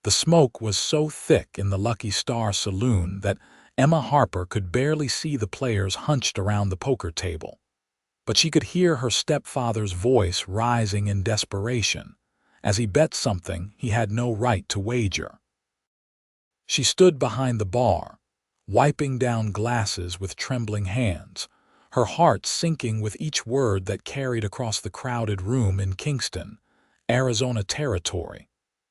The smoke was so thick in the Lucky Star saloon that Emma Harper could barely see the players hunched around the poker table. But she could hear her stepfather's voice rising in desperation, as he bet something he had no right to wager. She stood behind the bar, wiping down glasses with trembling hands, her heart sinking with each word that carried across the crowded room in Kingston, Arizona territory,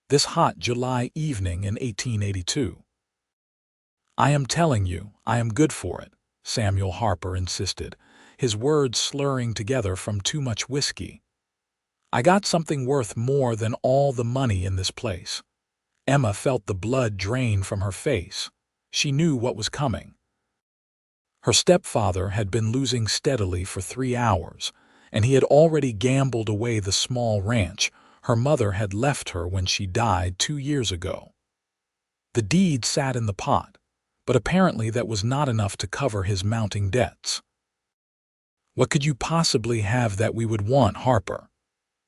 this hot July evening in 1882. "I am telling you, I am good for it," Samuel Harper insisted, his words slurring together from too much whiskey. "I got something worth more than all the money in this place." Emma felt the blood drain from her face. She knew what was coming. Her stepfather had been losing steadily for 3 hours, and he had already gambled away the small ranch her mother had left her when she died 2 years ago. The deed sat in the pot, but apparently that was not enough to cover his mounting debts. "What could you possibly have that we would want, Harper?"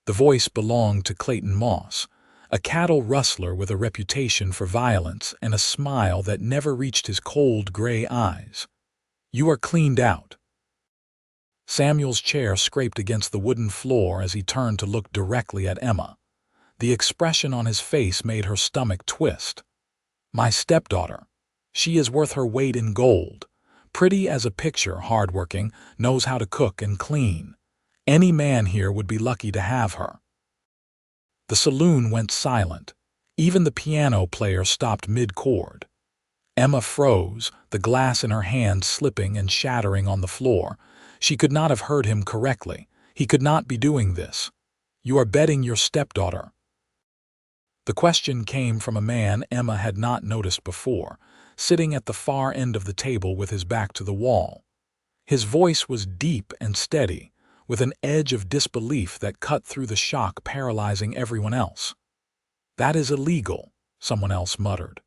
The voice belonged to Clayton Moss, a cattle rustler with a reputation for violence and a smile that never reached his cold gray eyes. "You are cleaned out." Samuel's chair scraped against the wooden floor as he turned to look directly at Emma. The expression on his face made her stomach twist. "My stepdaughter. She is worth her weight in gold. Pretty as a picture, hardworking, knows how to cook and clean. Any man here would be lucky to have her." The saloon went silent. Even the piano player stopped mid-chord. Emma froze, the glass in her hand slipping and shattering on the floor. She could not have heard him correctly. He could not be doing this. "You are betting your stepdaughter." The question came from a man Emma had not noticed before, sitting at the far end of the table with his back to the wall. His voice was deep and steady, with an edge of disbelief that cut through the shock paralyzing everyone else. "That is illegal," someone else muttered.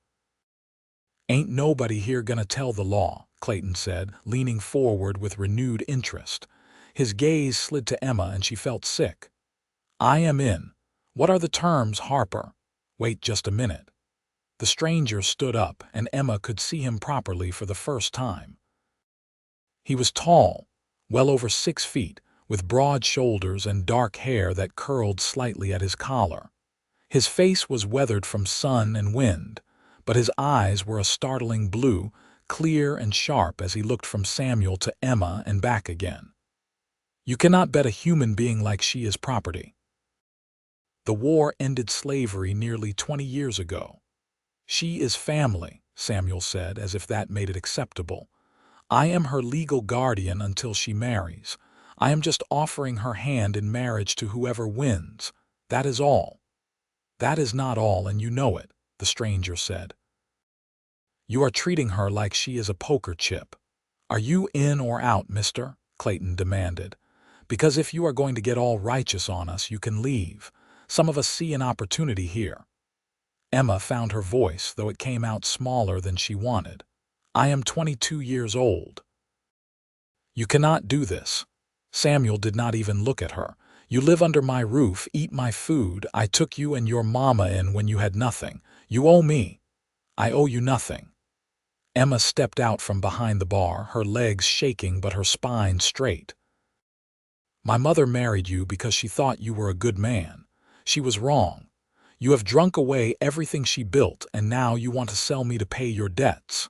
"Ain't nobody here gonna tell the law," Clayton said, leaning forward with renewed interest. His gaze slid to Emma and she felt sick. "I am in. What are the terms, Harper?" "Wait just a minute." The stranger stood up, and Emma could see him properly for the first time. He was tall, well over 6 feet, with broad shoulders and dark hair that curled slightly at his collar. His face was weathered from sun and wind, but his eyes were a startling blue, clear and sharp as he looked from Samuel to Emma and back again. "You cannot bet a human being like she is property. The war ended slavery nearly 20 years ago. She is family," Samuel said, as if that made it acceptable. "I am her legal guardian until she marries. I am just offering her hand in marriage to whoever wins. That is all." "That is not all, and you know it," the stranger said. "You are treating her like she is a poker chip." "Are you in or out, mister?" Clayton demanded. "Because if you are going to get all righteous on us, you can leave. Some of us see an opportunity here." Emma found her voice, though it came out smaller than she wanted. "I am 22 years old." "You cannot do this." Samuel did not even look at her. "You live under my roof, eat my food. I took you and your mama in when you had nothing. You owe me." "I owe you nothing." Emma stepped out from behind the bar, her legs shaking but her spine straight. "My mother married you because she thought you were a good man. She was wrong. You have drunk away everything she built, and now you want to sell me to pay your debts."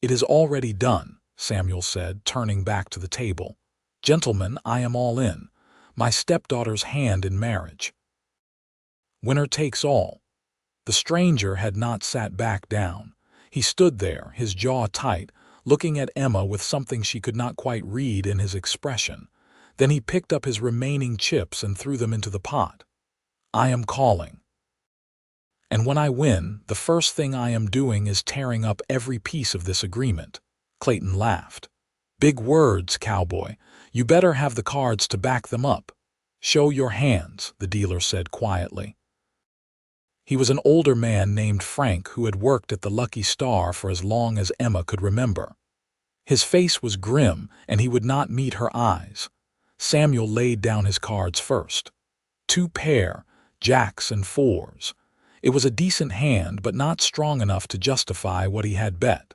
"It is already done," Samuel said, turning back to the table. "Gentlemen, I am all in. My stepdaughter's hand in marriage. Winner takes all." The stranger had not sat back down. He stood there, his jaw tight, looking at Emma with something she could not quite read in his expression. Then he picked up his remaining chips and threw them into the pot. "I am calling. And when I win, the first thing I am doing is tearing up every piece of this agreement." Clayton laughed. "Big words, Cowboy. You better have the cards to back them up." "Show your hands," the dealer said quietly. He was an older man named Frank who had worked at the Lucky Star for as long as Emma could remember. His face was grim, and he would not meet her eyes. Samuel laid down his cards first. 2 pair, jacks and 4s. It was a decent hand, but not strong enough to justify what he had bet.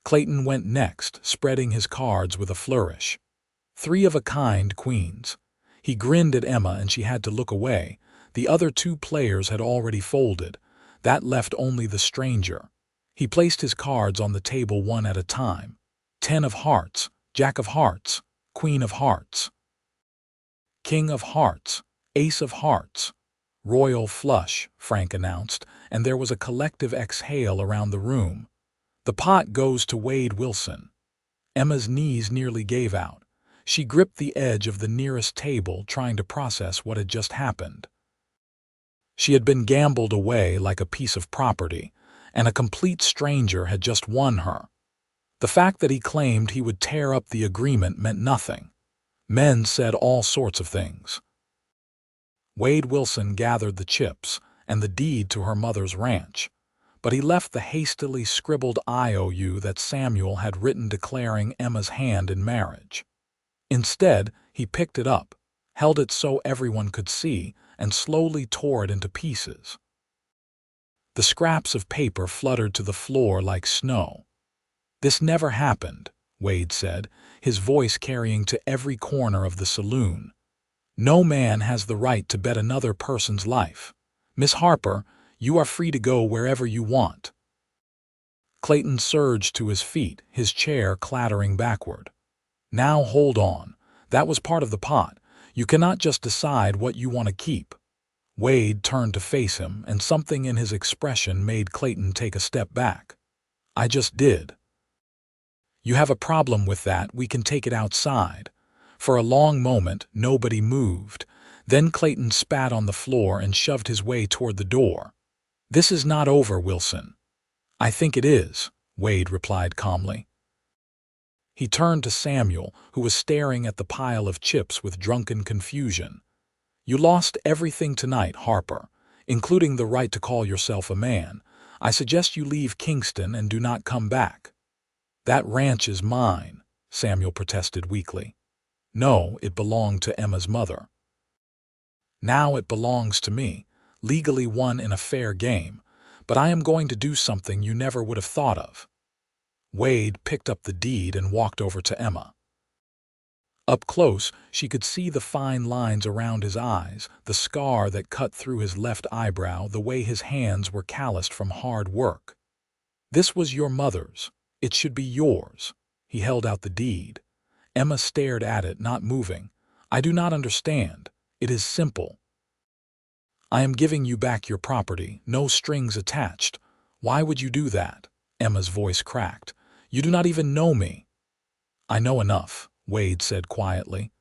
Clayton went next, spreading his cards with a flourish. 3 of a kind queens. He grinned at Emma and she had to look away. The other 2 players had already folded. That left only the stranger. He placed his cards on the table one at a time. 10 of hearts, Jack of hearts, Queen of hearts, King of hearts, Ace of hearts. Royal flush, Frank announced, and there was a collective exhale around the room. The pot goes to Wade Wilson. Emma's knees nearly gave out. She gripped the edge of the nearest table, trying to process what had just happened. She had been gambled away like a piece of property, and a complete stranger had just won her. The fact that he claimed he would tear up the agreement meant nothing. Men said all sorts of things. Wade Wilson gathered the chips and the deed to her mother's ranch, but he left the hastily scribbled IOU that Samuel had written declaring Emma's hand in marriage. Instead, he picked it up, held it so everyone could see, and slowly tore it into pieces. The scraps of paper fluttered to the floor like snow. "This never happened," Wade said, his voice carrying to every corner of the saloon. "No man has the right to bet another person's life. Miss Harper, you are free to go wherever you want." Clayton surged to his feet, his chair clattering backward. "Now hold on. That was part of the pot. You cannot just decide what you want to keep." Wade turned to face him, and something in his expression made Clayton take a step back. "I just did." "You have a problem with that, we can take it outside." For a long moment, nobody moved. Then Clayton spat on the floor and shoved his way toward the door. "This is not over, Wilson." "I think it is," Wade replied calmly. He turned to Samuel, who was staring at the pile of chips with drunken confusion. "You lost everything tonight, Harper, including the right to call yourself a man. I suggest you leave Kingston and do not come back." "That ranch is mine," Samuel protested weakly. "No, it belonged to Emma's mother. Now it belongs to me, legally won in a fair game, but I am going to do something you never would have thought of." Wade picked up the deed and walked over to Emma. Up close, she could see the fine lines around his eyes, the scar that cut through his left eyebrow, the way his hands were calloused from hard work. "This was your mother's. It should be yours." He held out the deed. Emma stared at it, not moving. "I do not understand. It is simple. I am giving you back your property, no strings attached." "Why would you do that?" Emma's voice cracked. "You do not even know me." "I know enough," Wade said quietly.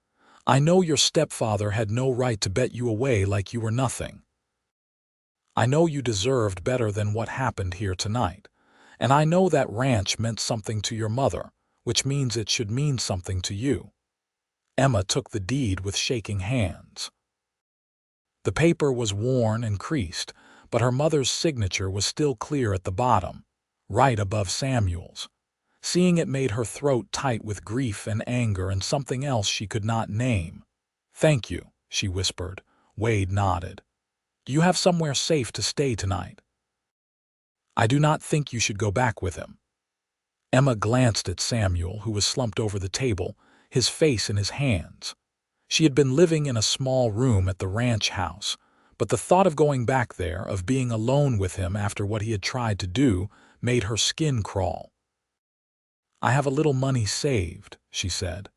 "I know your stepfather had no right to bet you away like you were nothing. I know you deserved better than what happened here tonight. And I know that ranch meant something to your mother, which means it should mean something to you." Emma took the deed with shaking hands. The paper was worn and creased, but her mother's signature was still clear at the bottom, right above Samuel's. Seeing it made her throat tight with grief and anger and something else she could not name. "Thank you," she whispered. Wade nodded. "Do you have somewhere safe to stay tonight?" "I do not think you should go back with him." Emma glanced at Samuel, who was slumped over the table, his face in his hands. She had been living in a small room at the ranch house, but the thought of going back there, of being alone with him after what he had tried to do, made her skin crawl. "I have a little money saved," she said.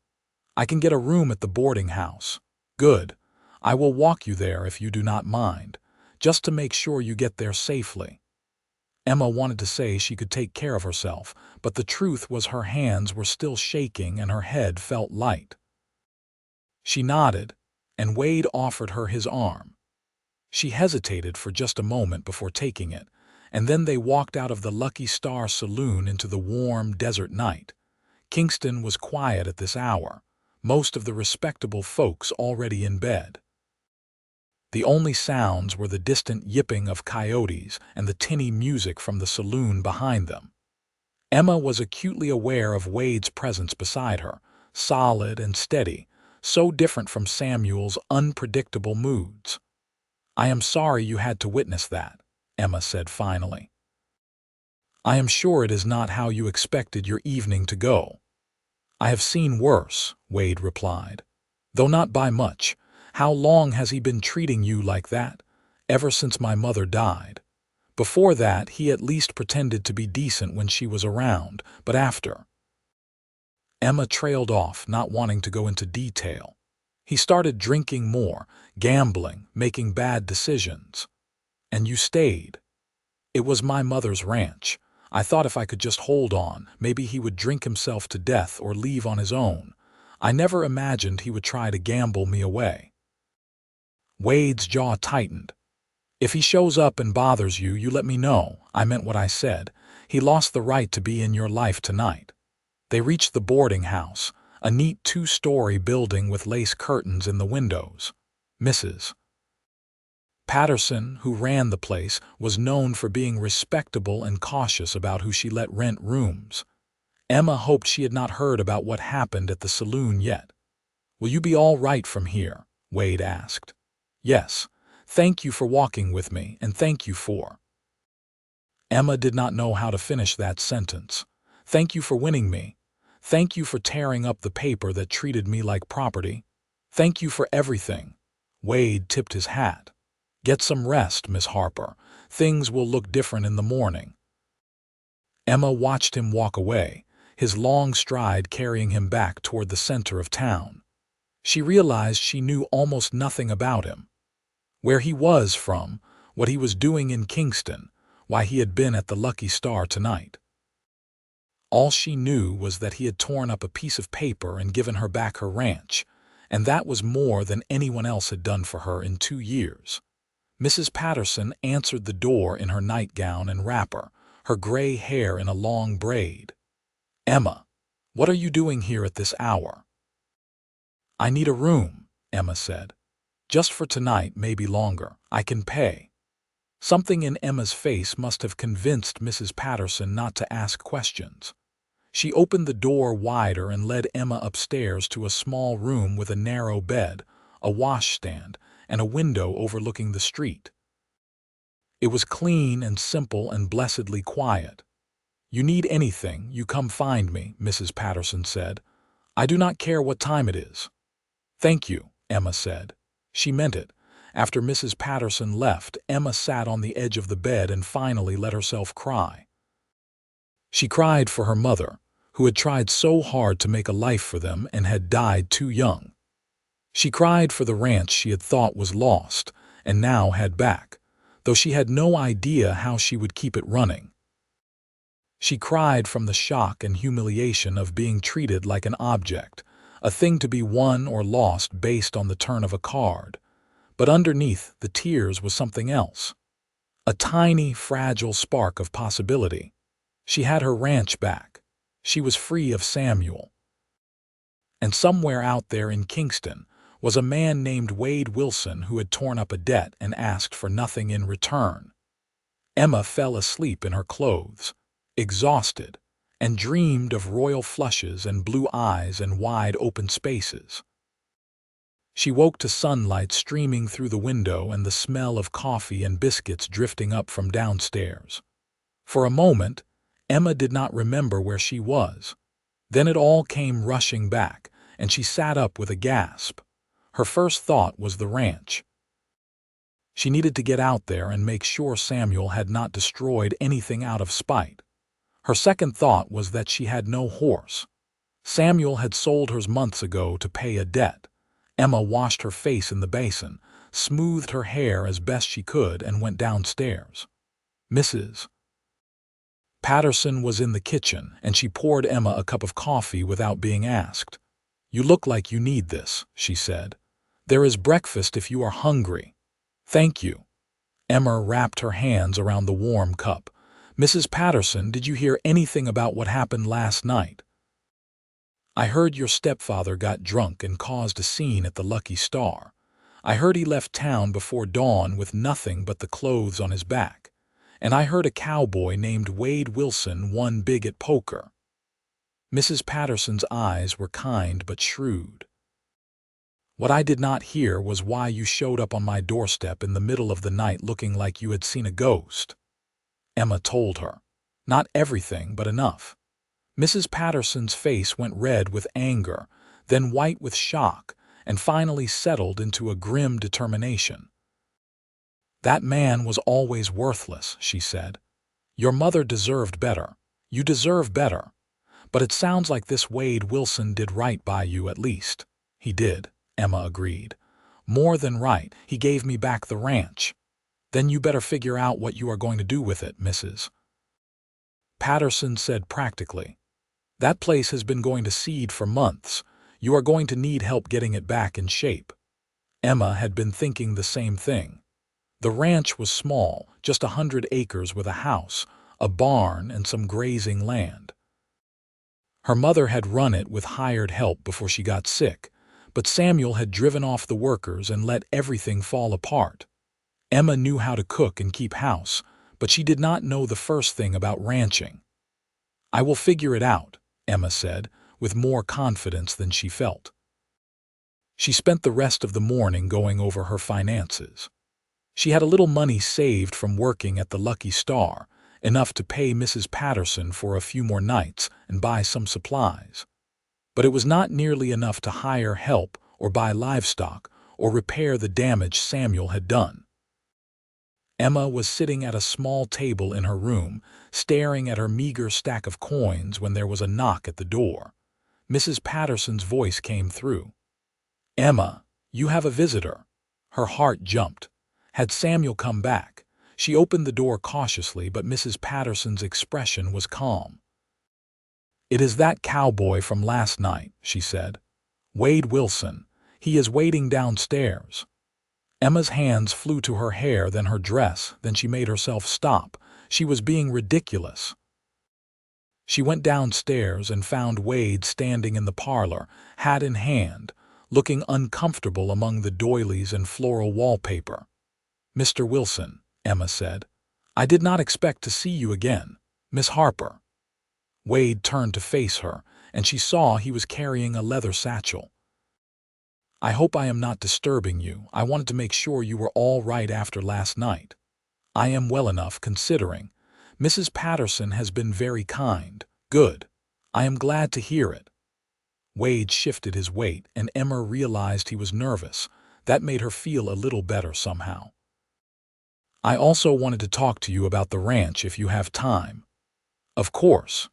"I can get a room at the boarding house." "Good. I will walk you there if you do not mind, just to make sure you get there safely." Emma wanted to say she could take care of herself, but the truth was her hands were still shaking and her head felt light. She nodded, and Wade offered her his arm. She hesitated for just a moment before taking it, and then they walked out of the Lucky Star Saloon into the warm desert night. Kingston was quiet at this hour, most of the respectable folks already in bed. The only sounds were the distant yipping of coyotes and the tinny music from the saloon behind them. Emma was acutely aware of Wade's presence beside her, solid and steady, so different from Samuel's unpredictable moods. I am sorry you had to witness that, Emma said finally. I am sure it is not how you expected your evening to go. I have seen worse, Wade replied. Though not by much. How long has he been treating you like that? Ever since my mother died. Before that, he at least pretended to be decent when she was around, but after. Emma trailed off, not wanting to go into detail. He started drinking more, gambling, making bad decisions. And you stayed. It was my mother's ranch. I thought if I could just hold on, maybe he would drink himself to death or leave on his own. I never imagined he would try to gamble me away. Wade's jaw tightened. If he shows up and bothers you, you let me know. I meant what I said. He lost the right to be in your life tonight. They reached the boarding house, a neat 2-story building with lace curtains in the windows. Mrs. Patterson, who ran the place, was known for being respectable and cautious about who she let rent rooms. Emma hoped she had not heard about what happened at the saloon yet. Will you be all right from here? Wade asked. Yes. Thank you for walking with me, and thank you for... Emma did not know how to finish that sentence. Thank you for winning me. Thank you for tearing up the paper that treated me like property. Thank you for everything. Wade tipped his hat. Get some rest, Miss Harper. Things will look different in the morning. Emma watched him walk away, his long stride carrying him back toward the center of town. She realized she knew almost nothing about him. Where he was from, what he was doing in Kingston, why he had been at the Lucky Star tonight. All she knew was that he had torn up a piece of paper and given her back her ranch, and that was more than anyone else had done for her in 2 years. Mrs. Patterson answered the door in her nightgown and wrapper, her gray hair in a long braid. Emma, what are you doing here at this hour? I need a room, Emma said. Just for tonight, maybe longer. I can pay. Something in Emma's face must have convinced Mrs. Patterson not to ask questions. She opened the door wider and led Emma upstairs to a small room with a narrow bed, a washstand, and a window overlooking the street. It was clean and simple and blessedly quiet. You need anything, you come find me, Mrs. Patterson said. I do not care what time it is. Thank you, Emma said. She meant it. After Mrs. Patterson left, Emma sat on the edge of the bed and finally let herself cry. She cried for her mother, who had tried so hard to make a life for them and had died too young. She cried for the ranch she had thought was lost and now had back, though she had no idea how she would keep it running. She cried from the shock and humiliation of being treated like an object, a thing to be won or lost based on the turn of a card. But underneath the tears was something else. A tiny, fragile spark of possibility. She had her ranch back. She was free of Samuel. And somewhere out there in Kingston was a man named Wade Wilson who had torn up a debt and asked for nothing in return. Emma fell asleep in her clothes, exhausted, and dreamed of royal flushes and blue eyes and wide open spaces. She woke to sunlight streaming through the window and the smell of coffee and biscuits drifting up from downstairs. For a moment, Emma did not remember where she was. Then it all came rushing back, and she sat up with a gasp. Her first thought was the ranch. She needed to get out there and make sure Samuel had not destroyed anything out of spite. Her second thought was that she had no horse. Samuel had sold hers months ago to pay a debt. Emma washed her face in the basin, smoothed her hair as best she could, and went downstairs. Mrs. Patterson was in the kitchen, and she poured Emma a cup of coffee without being asked. You look like you need this, she said. There is breakfast if you are hungry. Thank you. Emma wrapped her hands around the warm cup. Mrs. Patterson, did you hear anything about what happened last night? I heard your stepfather got drunk and caused a scene at the Lucky Star. I heard he left town before dawn with nothing but the clothes on his back. And I heard a cowboy named Wade Wilson won big at poker. Mrs. Patterson's eyes were kind but shrewd. What I did not hear was why you showed up on my doorstep in the middle of the night looking like you had seen a ghost. Emma told her. Not everything, but enough. Mrs. Patterson's face went red with anger, then white with shock, and finally settled into a grim determination. That man was always worthless, she said. Your mother deserved better. You deserve better. But it sounds like this Wade Wilson did right by you at least. He did, Emma agreed. More than right, he gave me back the ranch. Then you better figure out what you are going to do with it, Mrs. Patterson said practically. That place has been going to seed for months. You are going to need help getting it back in shape. Emma had been thinking the same thing. The ranch was small, just 100 acres with a house, a barn, and some grazing land. Her mother had run it with hired help before she got sick, but Samuel had driven off the workers and let everything fall apart. Emma knew how to cook and keep house, but she did not know the first thing about ranching. I will figure it out, Emma said, with more confidence than she felt. She spent the rest of the morning going over her finances. She had a little money saved from working at the Lucky Star, enough to pay Mrs. Patterson for a few more nights and buy some supplies. But it was not nearly enough to hire help or buy livestock or repair the damage Samuel had done. Emma was sitting at a small table in her room, staring at her meager stack of coins when there was a knock at the door. Mrs. Patterson's voice came through. Emma, you have a visitor. Her heart jumped. Had Samuel come back? She opened the door cautiously, but Mrs. Patterson's expression was calm. It is that cowboy from last night, she said. Wade Wilson. He is waiting downstairs. Emma's hands flew to her hair, then her dress, then she made herself stop. She was being ridiculous. She went downstairs and found Wade standing in the parlor, hat in hand, looking uncomfortable among the doilies and floral wallpaper. Mr. Wilson, Emma said, I did not expect to see you again. Miss Harper. Wade turned to face her, and she saw he was carrying a leather satchel. I hope I am not disturbing you. I wanted to make sure you were all right after last night. I am well enough, considering. Mrs. Patterson has been very kind. Good. I am glad to hear it. Wade shifted his weight, and Emma realized he was nervous. That made her feel a little better somehow. I also wanted to talk to you about the ranch if you have time. Of course.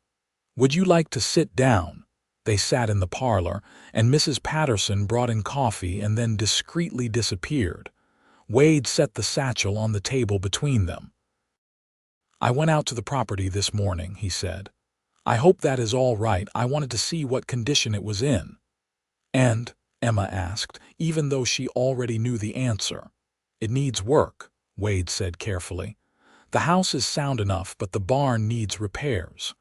Would you like to sit down? They sat in the parlor, and Mrs. Patterson brought in coffee and then discreetly disappeared. Wade set the satchel on the table between them. I went out to the property this morning, he said. I hope that is all right. I wanted to see what condition it was in. And, Emma asked, even though she already knew the answer. It needs work, Wade said carefully. The house is sound enough, but the barn needs repairs.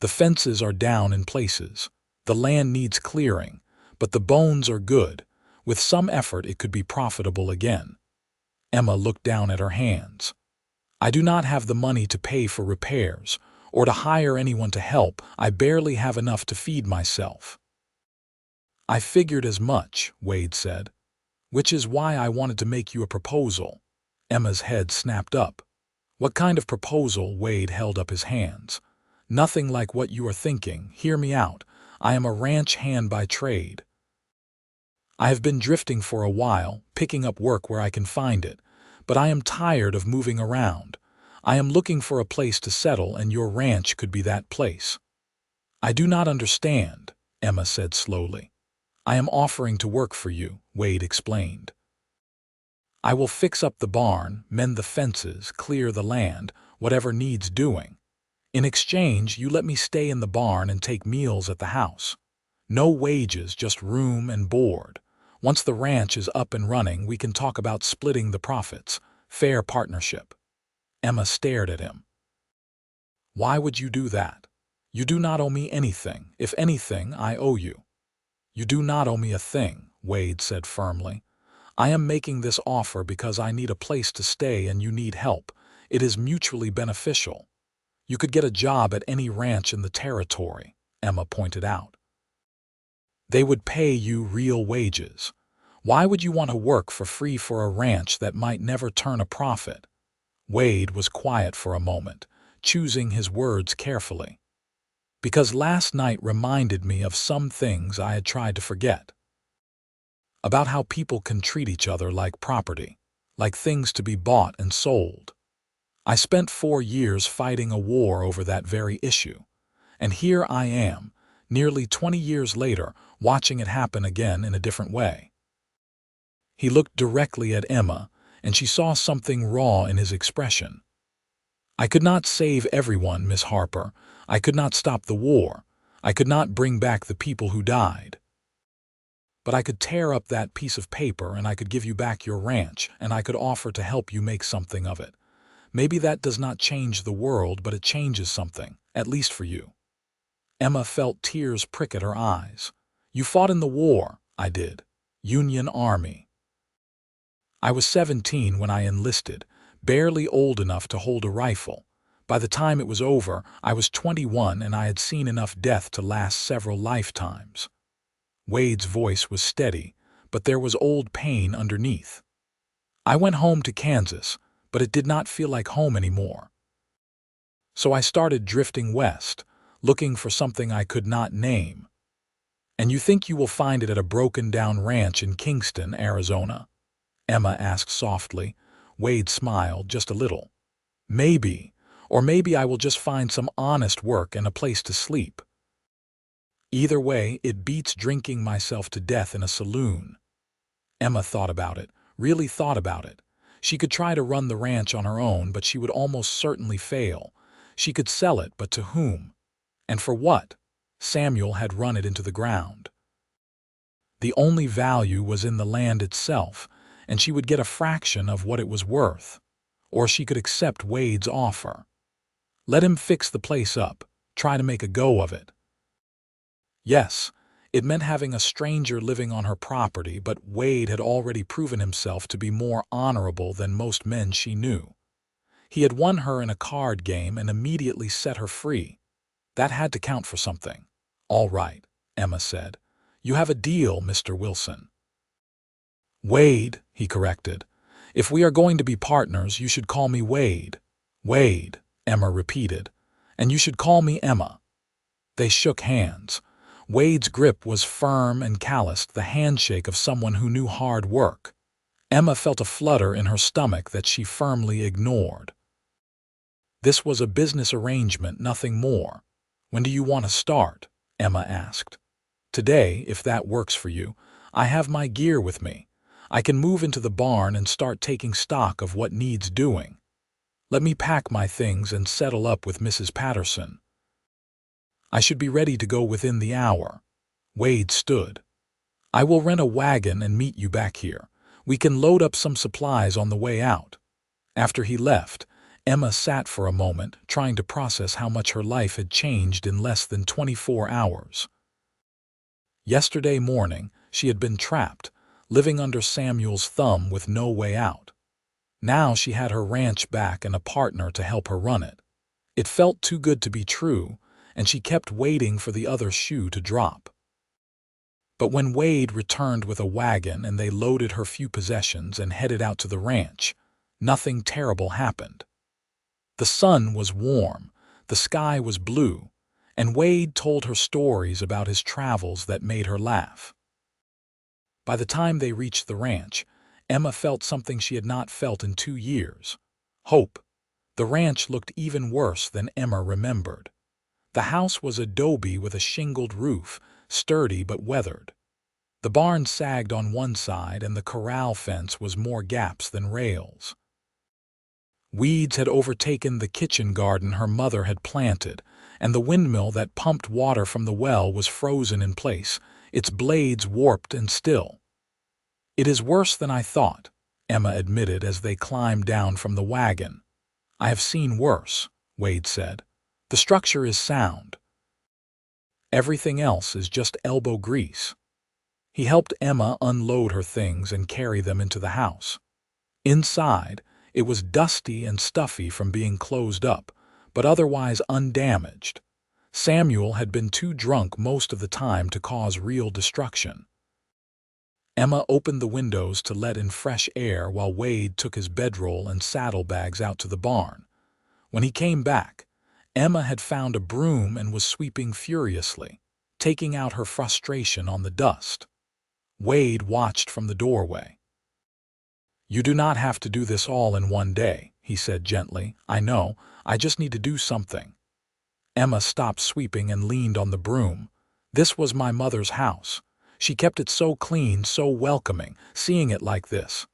The fences are down in places. The land needs clearing, but the bones are good. With some effort, it could be profitable again. Emma looked down at her hands. I do not have the money to pay for repairs, or to hire anyone to help. I barely have enough to feed myself. I figured as much, Wade said, which is why I wanted to make you a proposal. Emma's head snapped up. What kind of proposal? Wade held up his hands. Nothing like what you are thinking. Hear me out. I am a ranch hand by trade. I have been drifting for a while, picking up work where I can find it, but I am tired of moving around. I am looking for a place to settle, and your ranch could be that place. I do not understand, Emma said slowly. I am offering to work for you, Wade explained. I will fix up the barn, mend the fences, clear the land, whatever needs doing. In exchange, you let me stay in the barn and take meals at the house. No wages, just room and board. Once the ranch is up and running, we can talk about splitting the profits. Fair partnership. Emma stared at him. Why would you do that? You do not owe me anything. If anything, I owe you. You do not owe me a thing, Wade said firmly. I am making this offer because I need a place to stay and you need help. It is mutually beneficial. You could get a job at any ranch in the territory, Emma pointed out. They would pay you real wages. Why would you want to work for free for a ranch that might never turn a profit? Wade was quiet for a moment, choosing his words carefully. Because last night reminded me of some things I had tried to forget. About how people can treat each other like property, like things to be bought and sold. I spent 4 years fighting a war over that very issue. And here I am, nearly 20 years later, watching it happen again in a different way. He looked directly at Emma, and she saw something raw in his expression. I could not save everyone, Miss Harper. I could not stop the war. I could not bring back the people who died. But I could tear up that piece of paper and I could give you back your ranch and I could offer to help you make something of it. Maybe that does not change the world, but it changes something, at least for you. Emma felt tears prick at her eyes. You fought in the war. I did. Union Army. I was 17 when I enlisted, barely old enough to hold a rifle. By the time it was over, I was 21 and I had seen enough death to last several lifetimes. Wade's voice was steady, but there was old pain underneath. I went home to Kansas, but it did not feel like home anymore. So I started drifting west, looking for something I could not name. And you think you will find it at a broken-down ranch in Kingston, Arizona? Emma asked softly. Wade smiled just a little. Maybe, or maybe I will just find some honest work and a place to sleep. Either way, it beats drinking myself to death in a saloon. Emma thought about it, really thought about it. She could try to run the ranch on her own, but she would almost certainly fail. She could sell it, but to whom? And for what? Samuel had run it into the ground. The only value was in the land itself, and she would get a fraction of what it was worth. Or she could accept Wade's offer. Let him fix the place up, try to make a go of it. Yes, it meant having a stranger living on her property, but Wade had already proven himself to be more honorable than most men she knew. He had won her in a card game and immediately set her free. That had to count for something. All right, Emma said. You have a deal, Mr. Wilson. Wade, he corrected. If we are going to be partners, you should call me Wade. Wade, Emma repeated. And you should call me Emma. They shook hands. Wade's grip was firm and calloused, the handshake of someone who knew hard work. Emma felt a flutter in her stomach that she firmly ignored. This was a business arrangement, nothing more. When do you want to start? Emma asked. Today, if that works for you. I have my gear with me. I can move into the barn and start taking stock of what needs doing. Let me pack my things and settle up with Mrs. Patterson. I should be ready to go within the hour. Wade stood. I will rent a wagon and meet you back here. We can load up some supplies on the way out. After he left, Emma sat for a moment, trying to process how much her life had changed in less than 24 hours. Yesterday morning, she had been trapped, living under Samuel's thumb with no way out. Now she had her ranch back and a partner to help her run it. It felt too good to be true, and she kept waiting for the other shoe to drop. But when Wade returned with a wagon and they loaded her few possessions and headed out to the ranch, nothing terrible happened. The sun was warm, the sky was blue, and Wade told her stories about his travels that made her laugh. By the time they reached the ranch, Emma felt something she had not felt in 2 years. Hope. The ranch looked even worse than Emma remembered. The house was adobe with a shingled roof, sturdy but weathered. The barn sagged on one side and the corral fence was more gaps than rails. Weeds had overtaken the kitchen garden her mother had planted, and the windmill that pumped water from the well was frozen in place, its blades warped and still. It is worse than I thought, Emma admitted as they climbed down from the wagon. I have seen worse, Wade said. The structure is sound. Everything else is just elbow grease. He helped Emma unload her things and carry them into the house. Inside, it was dusty and stuffy from being closed up, but otherwise undamaged. Samuel had been too drunk most of the time to cause real destruction. Emma opened the windows to let in fresh air while Wade took his bedroll and saddlebags out to the barn. When he came back, Emma had found a broom and was sweeping furiously, taking out her frustration on the dust. Wade watched from the doorway. "You do not have to do this all in one day," he said gently. "I know, I just need to do something." Emma stopped sweeping and leaned on the broom. "This was my mother's house. She kept it so clean, so welcoming, seeing it like this."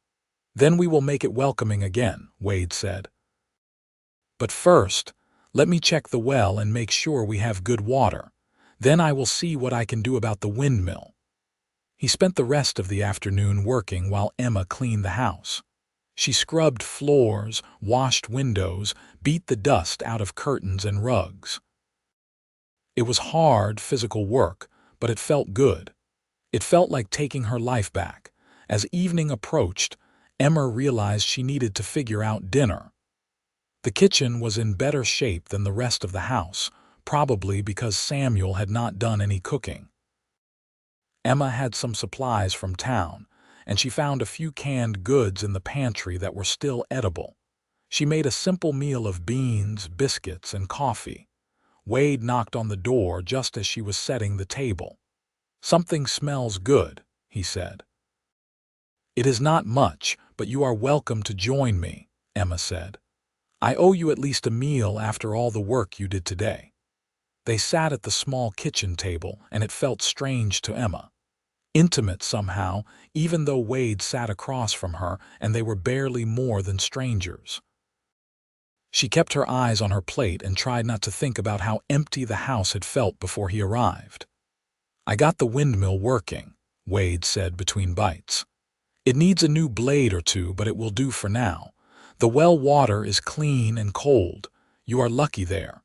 "Then we will make it welcoming again," Wade said. "But first, let me check the well and make sure we have good water. Then I will see what I can do about the windmill." He spent the rest of the afternoon working while Emma cleaned the house. She scrubbed floors, washed windows, beat the dust out of curtains and rugs. It was hard, physical work, but it felt good. It felt like taking her life back. As evening approached, Emma realized she needed to figure out dinner. The kitchen was in better shape than the rest of the house, probably because Samuel had not done any cooking. Emma had some supplies from town, and she found a few canned goods in the pantry that were still edible. She made a simple meal of beans, biscuits, and coffee. Wade knocked on the door just as she was setting the table. "Something smells good," he said. "It is not much, but you are welcome to join me," Emma said. "I owe you at least a meal after all the work you did today." They sat at the small kitchen table, and it felt strange to Emma. Intimate somehow, even though Wade sat across from her and they were barely more than strangers. She kept her eyes on her plate and tried not to think about how empty the house had felt before he arrived. "I got the windmill working," Wade said between bites. "It needs a new blade or two, but it will do for now. The well water is clean and cold. You are lucky there.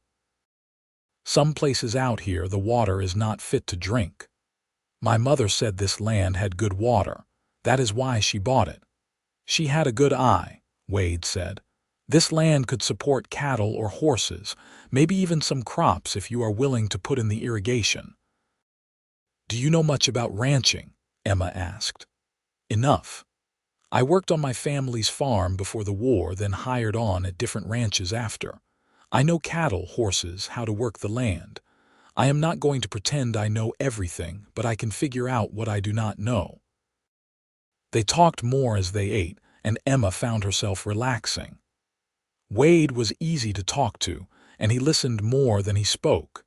Some places out here the water is not fit to drink. My mother said this land had good water. That is why she bought it." "She had a good eye," Wade said. "This land could support cattle or horses, maybe even some crops if you are willing to put in the irrigation." "Do you know much about ranching?" Emma asked. "Enough. I worked on my family's farm before the war, then hired on at different ranches after. I know cattle, horses, how to work the land. I am not going to pretend I know everything, but I can figure out what I do not know." They talked more as they ate, and Emma found herself relaxing. Wade was easy to talk to, and he listened more than he spoke.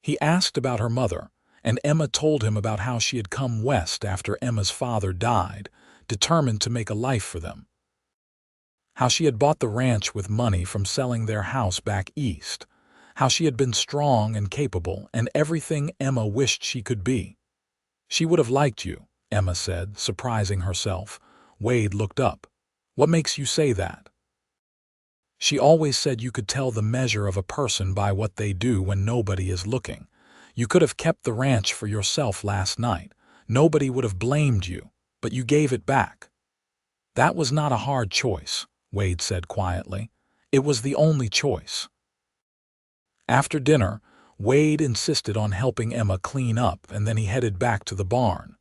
He asked about her mother, and Emma told him about how she had come west after Emma's father died, determined to make a life for them. How she had bought the ranch with money from selling their house back east. How she had been strong and capable and everything Emma wished she could be. "She would have liked you," Emma said, surprising herself. Wade looked up. "What makes you say that?" "She always said you could tell the measure of a person by what they do when nobody is looking. You could have kept the ranch for yourself last night. Nobody would have blamed you, but you gave it back." "That was not a hard choice," Wade said quietly. "It was the only choice." After dinner, Wade insisted on helping Emma clean up, and then he headed back to the barn.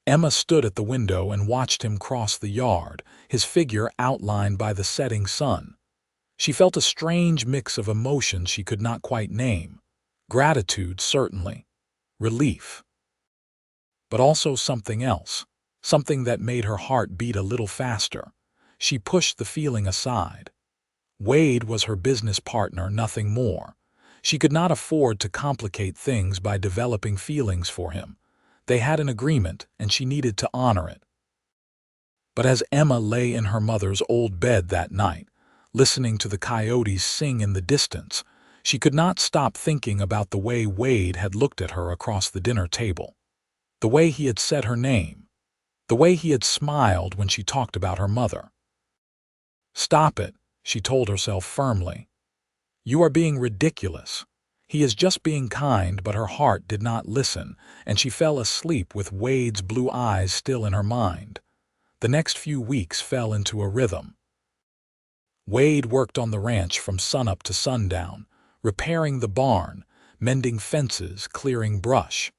Emma stood at the window and watched him cross the yard, his figure outlined by the setting sun. She felt a strange mix of emotions she could not quite name. Gratitude, certainly. Relief. But also something else, something that made her heart beat a little faster. She pushed the feeling aside. Wade was her business partner, nothing more. She could not afford to complicate things by developing feelings for him. They had an agreement, and she needed to honor it. But as Emma lay in her mother's old bed that night, listening to the coyotes sing in the distance, she could not stop thinking about the way Wade had looked at her across the dinner table. The way he had said her name. The way he had smiled when she talked about her mother. "Stop it," she told herself firmly. "You are being ridiculous. He is just being kind," but her heart did not listen, and she fell asleep with Wade's blue eyes still in her mind. The next few weeks fell into a rhythm. Wade worked on the ranch from sunup to sundown, repairing the barn, mending fences, clearing brush.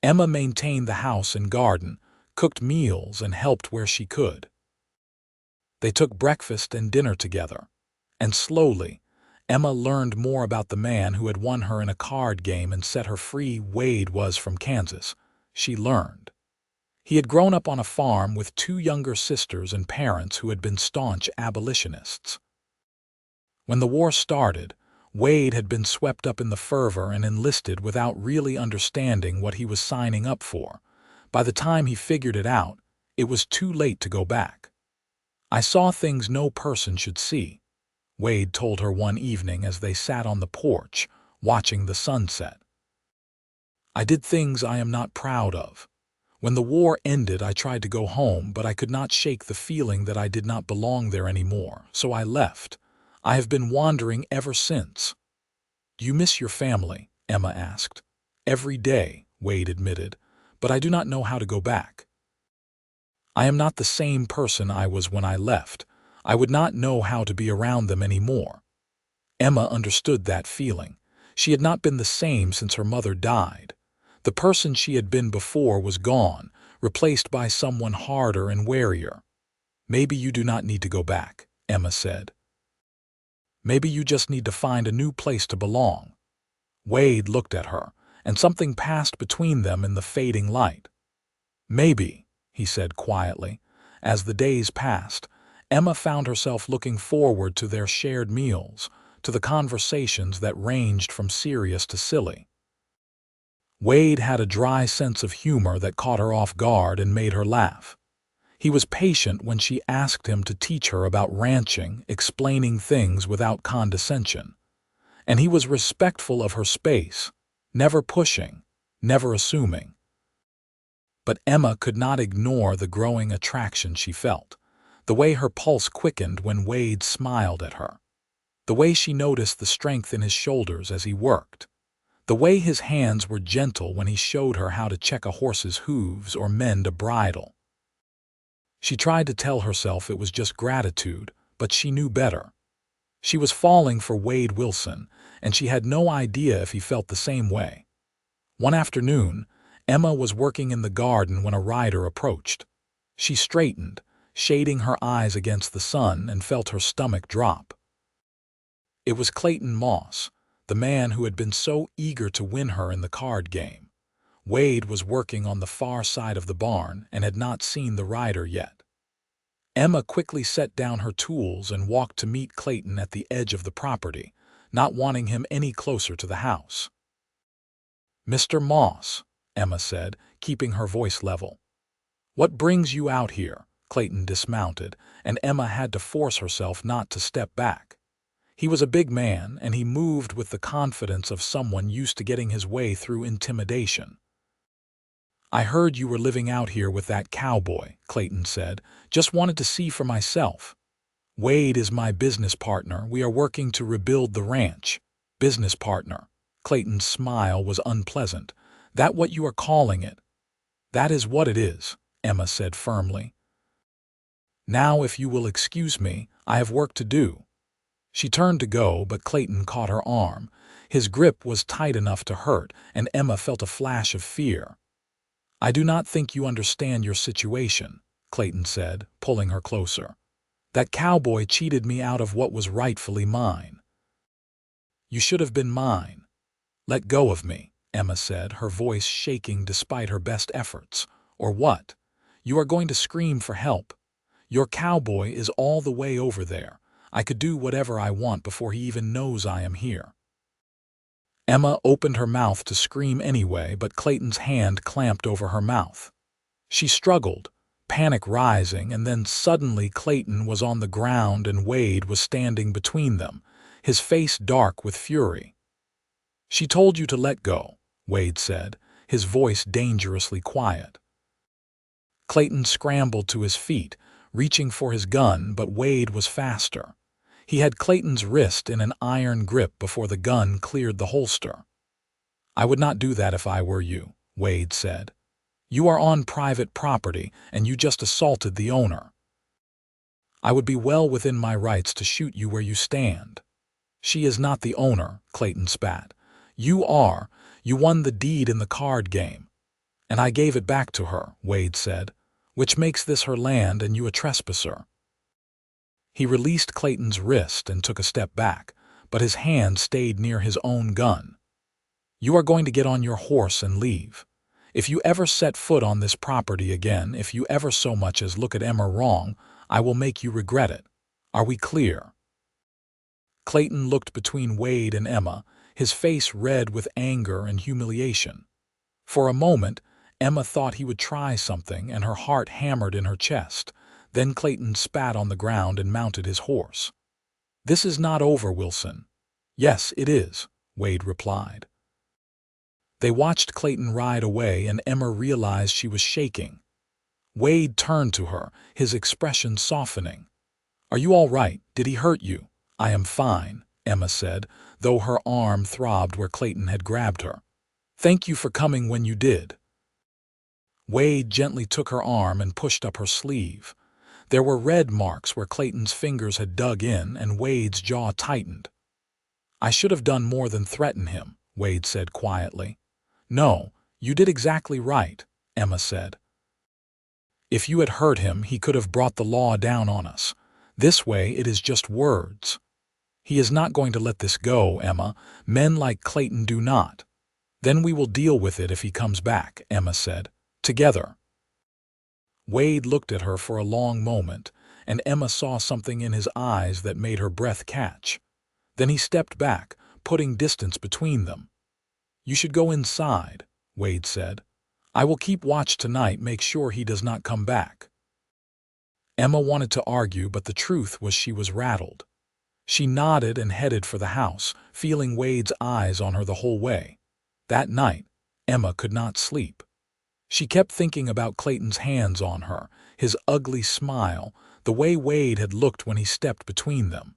Emma maintained the house and garden, cooked meals, and helped where she could. They took breakfast and dinner together, and slowly, Emma learned more about the man who had won her in a card game and set her free. Wade was from Kansas. She learned. He had grown up on a farm with two younger sisters and parents who had been staunch abolitionists. When the war started, Wade had been swept up in the fervor and enlisted without really understanding what he was signing up for. By the time he figured it out, it was too late to go back. "I saw things no person should see," Wade told her one evening as they sat on the porch, watching the sunset. "I did things I am not proud of. When the war ended, I tried to go home, but I could not shake the feeling that I did not belong there anymore, so I left. I have been wandering ever since." "Do you miss your family?" Emma asked. "Every day," Wade admitted, "but I do not know how to go back. I am not the same person I was when I left. I would not know how to be around them anymore." Emma understood that feeling. She had not been the same since her mother died. The person she had been before was gone, replaced by someone harder and warier. "Maybe you do not need to go back," Emma said. "Maybe you just need to find a new place to belong." Wade looked at her, and something passed between them in the fading light. "Maybe," he said quietly. As the days passed, Emma found herself looking forward to their shared meals, to the conversations that ranged from serious to silly. Wade had a dry sense of humor that caught her off guard and made her laugh. He was patient when she asked him to teach her about ranching, explaining things without condescension. And he was respectful of her space, never pushing, never assuming. But Emma could not ignore the growing attraction she felt, the way her pulse quickened when Wade smiled at her, the way she noticed the strength in his shoulders as he worked, the way his hands were gentle when he showed her how to check a horse's hooves or mend a bridle. She tried to tell herself it was just gratitude, but she knew better. She was falling for Wade Wilson, and she had no idea if he felt the same way. One afternoon, Emma was working in the garden when a rider approached. She straightened, shading her eyes against the sun, and felt her stomach drop. It was Clayton Moss, the man who had been so eager to win her in the card game. Wade was working on the far side of the barn and had not seen the rider yet. Emma quickly set down her tools and walked to meet Clayton at the edge of the property, not wanting him any closer to the house. "Mr. Moss," Emma said, keeping her voice level. "What brings you out here?" Clayton dismounted, and Emma had to force herself not to step back. He was a big man, and he moved with the confidence of someone used to getting his way through intimidation. "I heard you were living out here with that cowboy," Clayton said. "Just wanted to see for myself." "Wade is my business partner. We are working to rebuild the ranch." "Business partner." Clayton's smile was unpleasant. "That what you are calling it?" "That is what it is," Emma said firmly. "Now, if you will excuse me, I have work to do." She turned to go, but Clayton caught her arm. His grip was tight enough to hurt, and Emma felt a flash of fear. "I do not think you understand your situation," Clayton said, pulling her closer. "That cowboy cheated me out of what was rightfully mine." "You should have been mine." "Let go of me," Emma said, her voice shaking despite her best efforts. "Or what? You are going to scream for help. Your cowboy is all the way over there. I could do whatever I want before he even knows I am here." Emma opened her mouth to scream anyway, but Clayton's hand clamped over her mouth. She struggled, panic rising, and then suddenly Clayton was on the ground and Wade was standing between them, his face dark with fury. "She told you to let go," Wade said, his voice dangerously quiet. Clayton scrambled to his feet, reaching for his gun, but Wade was faster. He had Clayton's wrist in an iron grip before the gun cleared the holster. "I would not do that if I were you," Wade said. "You are on private property, and you just assaulted the owner." "I would be well within my rights to shoot you where you stand." "She is not the owner," Clayton spat. You are. You won the deed in the card game. And I gave it back to her, Wade said, which makes this her land and you a trespasser. He released Clayton's wrist and took a step back, but his hand stayed near his own gun. You are going to get on your horse and leave. If you ever set foot on this property again, if you ever so much as look at Emma wrong, I will make you regret it. Are we clear? Clayton looked between Wade and Emma, his face red with anger and humiliation. For a moment, Emma thought he would try something, and her heart hammered in her chest. Then Clayton spat on the ground and mounted his horse. This is not over, Wilson. Yes, it is, Wade replied. They watched Clayton ride away, and Emma realized she was shaking. Wade turned to her, his expression softening. Are you all right? Did he hurt you? I am fine, Emma said, though her arm throbbed where Clayton had grabbed her. Thank you for coming when you did. Wade gently took her arm and pushed up her sleeve. There were red marks where Clayton's fingers had dug in, and Wade's jaw tightened. I should have done more than threaten him, Wade said quietly. No, you did exactly right, Emma said. If you had hurt him, he could have brought the law down on us. This way it is just words. He is not going to let this go, Emma. Men like Clayton do not. Then we will deal with it if he comes back, Emma said. Together. Wade looked at her for a long moment, and Emma saw something in his eyes that made her breath catch. Then he stepped back, putting distance between them. You should go inside, Wade said. I will keep watch tonight, make sure he does not come back. Emma wanted to argue, but the truth was she was rattled. She nodded and headed for the house, feeling Wade's eyes on her the whole way. That night, Emma could not sleep. She kept thinking about Clayton's hands on her, his ugly smile, the way Wade had looked when he stepped between them.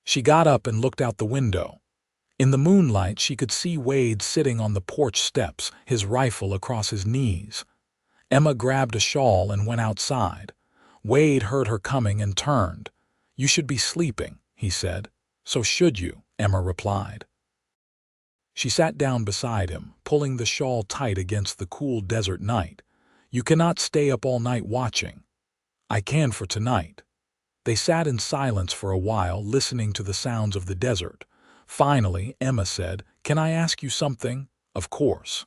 She got up and looked out the window. In the moonlight, she could see Wade sitting on the porch steps, his rifle across his knees. Emma grabbed a shawl and went outside. Wade heard her coming and turned. You should be sleeping, he said. So should you, Emma replied. She sat down beside him, pulling the shawl tight against the cool desert night. You cannot stay up all night watching. I can for tonight. They sat in silence for a while, listening to the sounds of the desert. Finally, Emma said, Can I ask you something? Of course.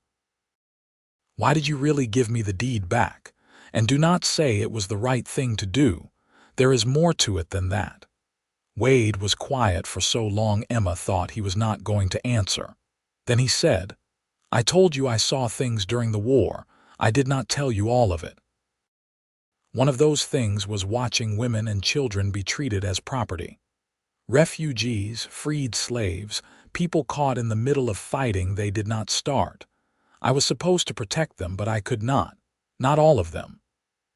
Why did you really give me the deed back? And do not say it was the right thing to do. There is more to it than that. Wade was quiet for so long Emma thought he was not going to answer. Then he said, I told you I saw things during the war. I did not tell you all of it. One of those things was watching women and children be treated as property. Refugees, freed slaves, people caught in the middle of fighting they did not start. I was supposed to protect them, but I could not. Not all of them.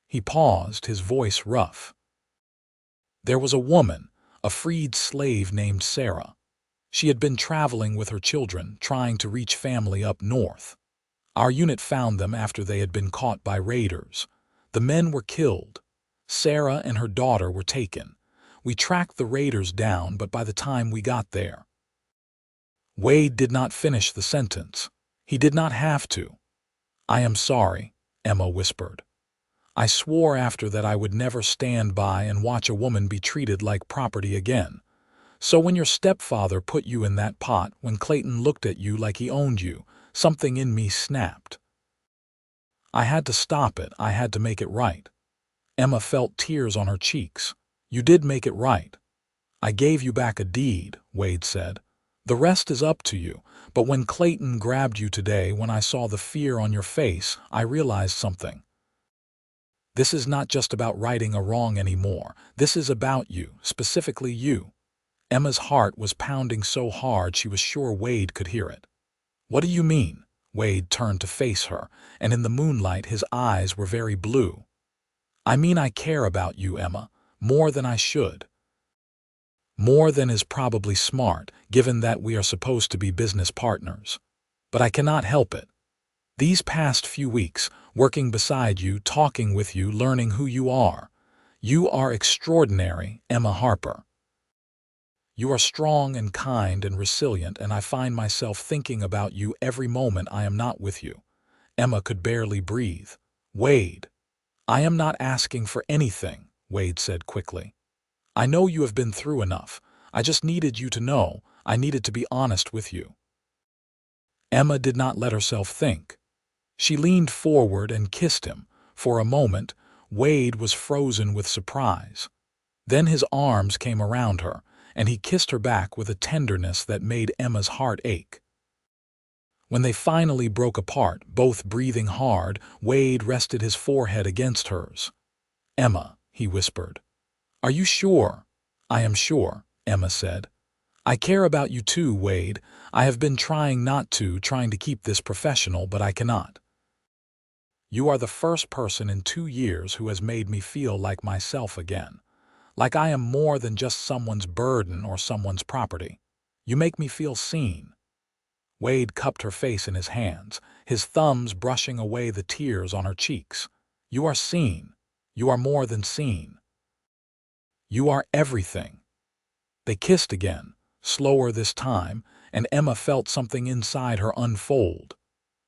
He paused, his voice rough. There was a woman, a freed slave named Sarah. She had been traveling with her children, trying to reach family up north. Our unit found them after they had been caught by raiders. The men were killed. Sarah and her daughter were taken. We tracked the raiders down, but by the time we got there... Wade did not finish the sentence. He did not have to. I am sorry, Emma whispered. I swore after that I would never stand by and watch a woman be treated like property again. So when your stepfather put you in that pot, when Clayton looked at you like he owned you, something in me snapped. I had to stop it. I had to make it right. Emma felt tears on her cheeks. You did make it right. I gave you back a deed, Wade said. The rest is up to you. But when Clayton grabbed you today, when I saw the fear on your face, I realized something. This is not just about righting a wrong anymore. This is about you, specifically you. Emma's heart was pounding so hard she was sure Wade could hear it. What do you mean? Wade turned to face her, and in the moonlight his eyes were very blue. I mean I care about you, Emma, more than I should. More than is probably smart, given that we are supposed to be business partners. But I cannot help it. These past few weeks, working beside you, talking with you, learning who you are extraordinary, Emma Harper. You are strong and kind and resilient, and I find myself thinking about you every moment I am not with you." Emma could barely breathe. "Wade, I am not asking for anything," Wade said quickly. "I know you have been through enough. I just needed you to know. I needed to be honest with you." Emma did not let herself think. She leaned forward and kissed him. For a moment, Wade was frozen with surprise. Then his arms came around her, and he kissed her back with a tenderness that made Emma's heart ache. When they finally broke apart, both breathing hard, Wade rested his forehead against hers. "Emma," he whispered. "Are you sure?" "I am sure," Emma said. "I care about you too, Wade. I have been trying to keep this professional, but I cannot. You are the first person in 2 years who has made me feel like myself again. Like I am more than just someone's burden or someone's property. You make me feel seen." Wade cupped her face in his hands, his thumbs brushing away the tears on her cheeks. "You are seen. You are more than seen. You are everything." They kissed again, slower this time, and Emma felt something inside her unfold.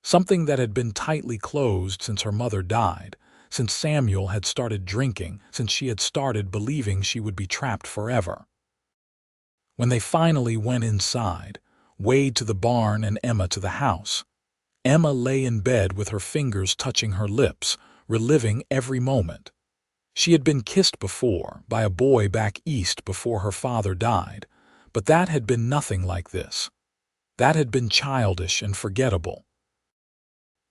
Something that had been tightly closed since her mother died, since Samuel had started drinking, since she had started believing she would be trapped forever. When they finally went inside, Wade to the barn and Emma to the house, Emma lay in bed with her fingers touching her lips, reliving every moment. She had been kissed before, by a boy back east before her father died, but that had been nothing like this. That had been childish and forgettable.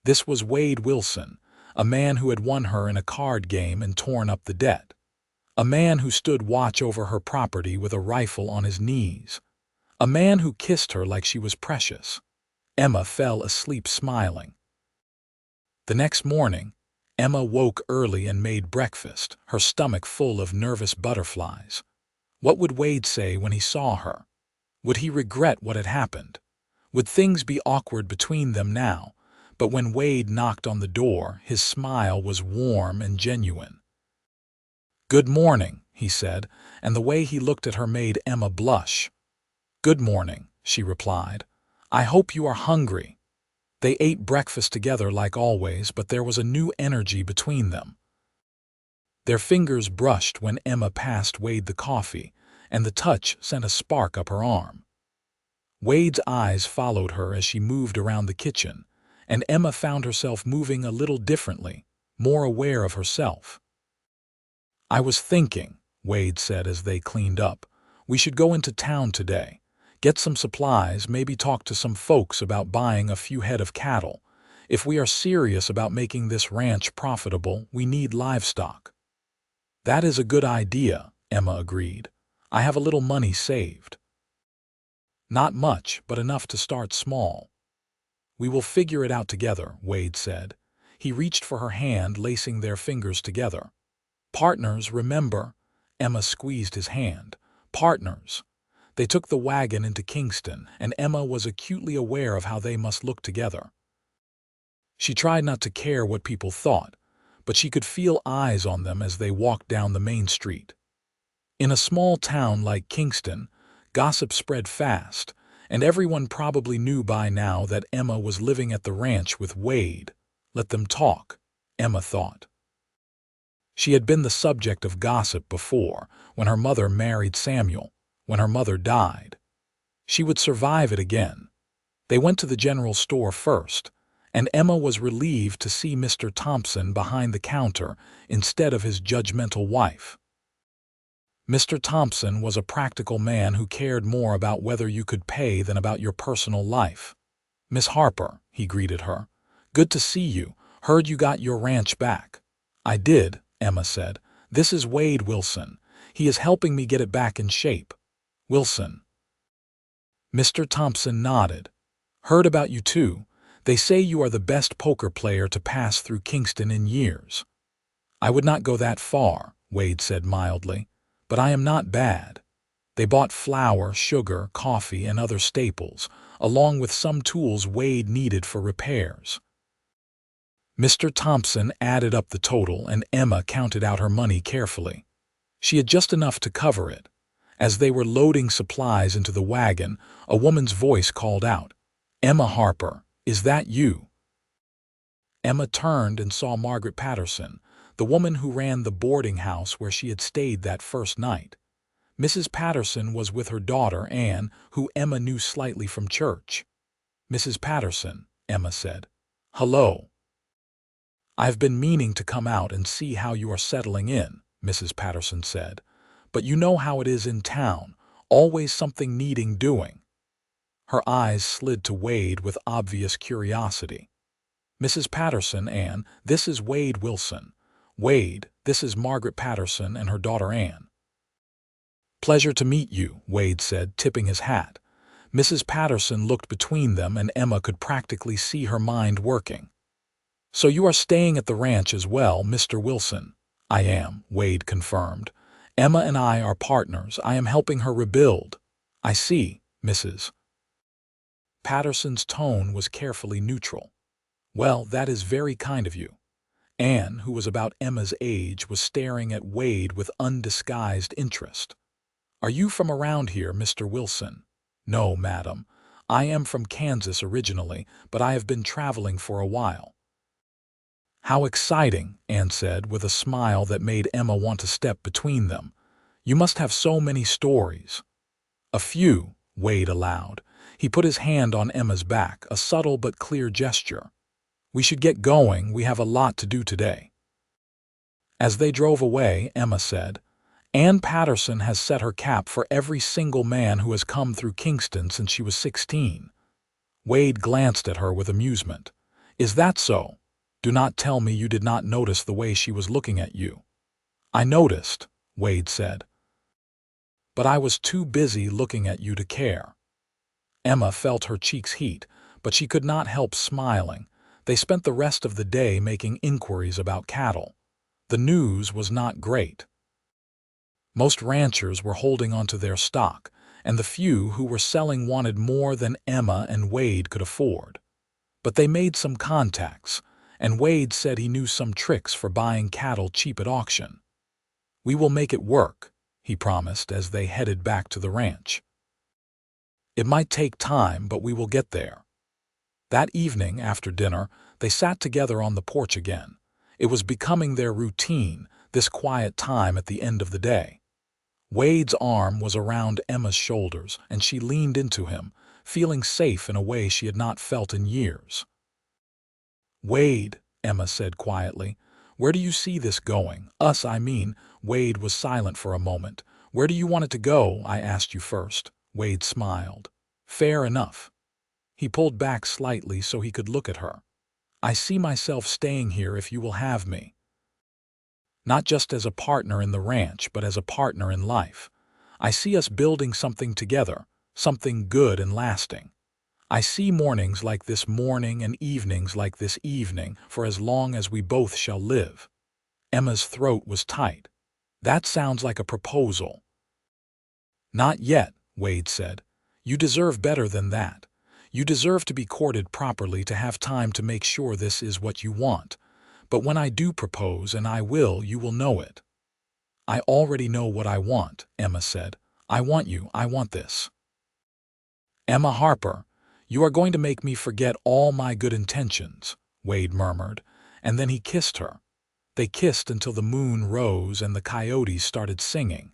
This was Wade Wilson, a man who had won her in a card game and torn up the debt. A man who stood watch over her property with a rifle on his knees. A man who kissed her like she was precious. Emma fell asleep smiling. The next morning, Emma woke early and made breakfast, her stomach full of nervous butterflies. What would Wade say when he saw her? Would he regret what had happened? Would things be awkward between them now? But when Wade knocked on the door, his smile was warm and genuine. "Good morning," he said, and the way he looked at her made Emma blush. "Good morning," she replied. "I hope you are hungry." They ate breakfast together like always, but there was a new energy between them. Their fingers brushed when Emma passed Wade the coffee, and the touch sent a spark up her arm. Wade's eyes followed her as she moved around the kitchen, and Emma found herself moving a little differently, more aware of herself. "I was thinking," Wade said as they cleaned up, "we should go into town today. Get some supplies, maybe talk to some folks about buying a few head of cattle. If we are serious about making this ranch profitable, we need livestock." "That is a good idea," Emma agreed. "I have a little money saved." "Not much, but enough to start small." "We will figure it out together," Wade said. He reached for her hand, lacing their fingers together. "Partners, remember?" Emma squeezed his hand. "Partners." They took the wagon into Kingston, and Emma was acutely aware of how they must look together. She tried not to care what people thought, but she could feel eyes on them as they walked down the main street. In a small town like Kingston, gossip spread fast, and everyone probably knew by now that Emma was living at the ranch with Wade. Let them talk, Emma thought. She had been the subject of gossip before, when her mother married Samuel, when her mother died. She would survive it again. They went to the general store first, and Emma was relieved to see Mr. Thompson behind the counter instead of his judgmental wife. Mr. Thompson was a practical man who cared more about whether you could pay than about your personal life. "Miss Harper," he greeted her. "Good to see you. Heard you got your ranch back." "I did," Emma said. "This is Wade Wilson. He is helping me get it back in shape." "Wilson." Mr. Thompson nodded. "Heard about you too. They say you are the best poker player to pass through Kingston in years." "I would not go that far," Wade said mildly, "but I am not bad." They bought flour, sugar, coffee, and other staples, along with some tools Wade needed for repairs. Mr. Thompson added up the total, and Emma counted out her money carefully. She had just enough to cover it. As they were loading supplies into the wagon, a woman's voice called out, "Emma Harper, is that you?" Emma turned and saw Margaret Patterson, the woman who ran the boarding house where she had stayed that first night. Mrs. Patterson was with her daughter, Anne, who Emma knew slightly from church. "Mrs. Patterson," Emma said. "Hello." "I've been meaning to come out and see how you are settling in," Mrs. Patterson said. "But you know how it is in town, always something needing doing." Her eyes slid to Wade with obvious curiosity. "Mrs. Patterson, Anne, this is Wade Wilson. Wade, this is Margaret Patterson and her daughter Anne." "Pleasure to meet you," Wade said, tipping his hat. Mrs. Patterson looked between them, and Emma could practically see her mind working. "So you are staying at the ranch as well, Mr. Wilson?" "I am," Wade confirmed. "Emma and I are partners. I am helping her rebuild." "I see, Mrs." Patterson's tone was carefully neutral. "Well, that is very kind of you." Anne, who was about Emma's age, was staring at Wade with undisguised interest. "Are you from around here, Mr. Wilson?" "No, madam. I am from Kansas originally, but I have been traveling for a while." "How exciting," Anne said, with a smile that made Emma want to step between them. "You must have so many stories." "A few," Wade allowed. He put his hand on Emma's back, a subtle but clear gesture. "We should get going. We have a lot to do today." As they drove away, Emma said, "Ann Patterson has set her cap for every single man who has come through Kingston since she was 16. Wade glanced at her with amusement. "Is that so? Do not tell me you did not notice the way she was looking at you." "I noticed," Wade said. "But I was too busy looking at you to care." Emma felt her cheeks heat, but she could not help smiling. They spent the rest of the day making inquiries about cattle. The news was not great. Most ranchers were holding onto their stock, and the few who were selling wanted more than Emma and Wade could afford. But they made some contacts, and Wade said he knew some tricks for buying cattle cheap at auction. "We will make it work," he promised as they headed back to the ranch. "It might take time, but we will get there." That evening, after dinner, they sat together on the porch again. It was becoming their routine, this quiet time at the end of the day. Wade's arm was around Emma's shoulders, and she leaned into him, feeling safe in a way she had not felt in years. "Wade," Emma said quietly, "where do you see this going? Us, I mean." Wade was silent for a moment. "Where do you want it to go? I asked you first." Wade smiled. "Fair enough." He pulled back slightly so he could look at her. "I see myself staying here if you will have me. Not just as a partner in the ranch, but as a partner in life. I see us building something together, something good and lasting. I see mornings like this morning and evenings like this evening for as long as we both shall live." Emma's throat was tight. "That sounds like a proposal." "Not yet," Wade said. "You deserve better than that. You deserve to be courted properly, to have time to make sure this is what you want. But when I do propose, and I will, you will know it." "I already know what I want," Emma said. "I want you. I want this." "Emma Harper, you are going to make me forget all my good intentions," Wade murmured, and then he kissed her. They kissed until the moon rose and the coyotes started singing.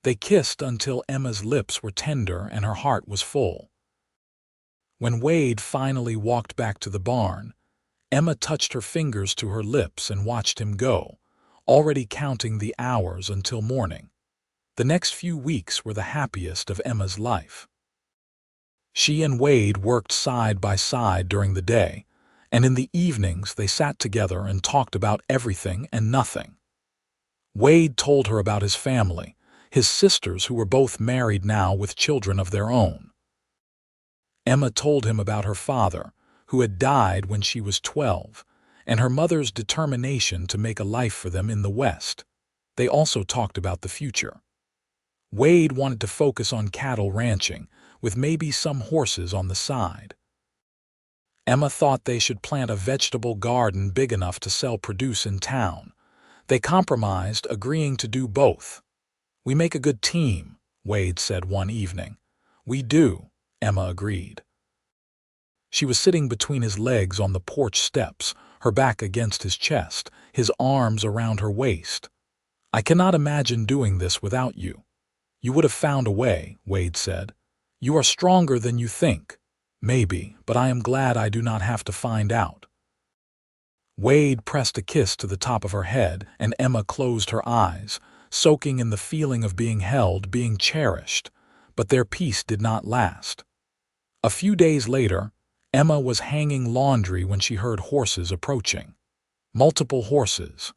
They kissed until Emma's lips were tender and her heart was full. When Wade finally walked back to the barn, Emma touched her fingers to her lips and watched him go, already counting the hours until morning. The next few weeks were the happiest of Emma's life. She and Wade worked side by side during the day, and in the evenings they sat together and talked about everything and nothing. Wade told her about his family, his sisters who were both married now with children of their own. Emma told him about her father, who had died when she was 12, and her mother's determination to make a life for them in the West. They also talked about the future. Wade wanted to focus on cattle ranching, with maybe some horses on the side. Emma thought they should plant a vegetable garden big enough to sell produce in town. They compromised, agreeing to do both. "We make a good team," Wade said one evening. "We do," Emma agreed. She was sitting between his legs on the porch steps, her back against his chest, his arms around her waist. "I cannot imagine doing this without you." "You would have found a way," Wade said. "You are stronger than you think." "Maybe, but I am glad I do not have to find out." Wade pressed a kiss to the top of her head, and Emma closed her eyes, soaking in the feeling of being held, being cherished. But their peace did not last. A few days later, Emma was hanging laundry when she heard horses approaching. Multiple horses.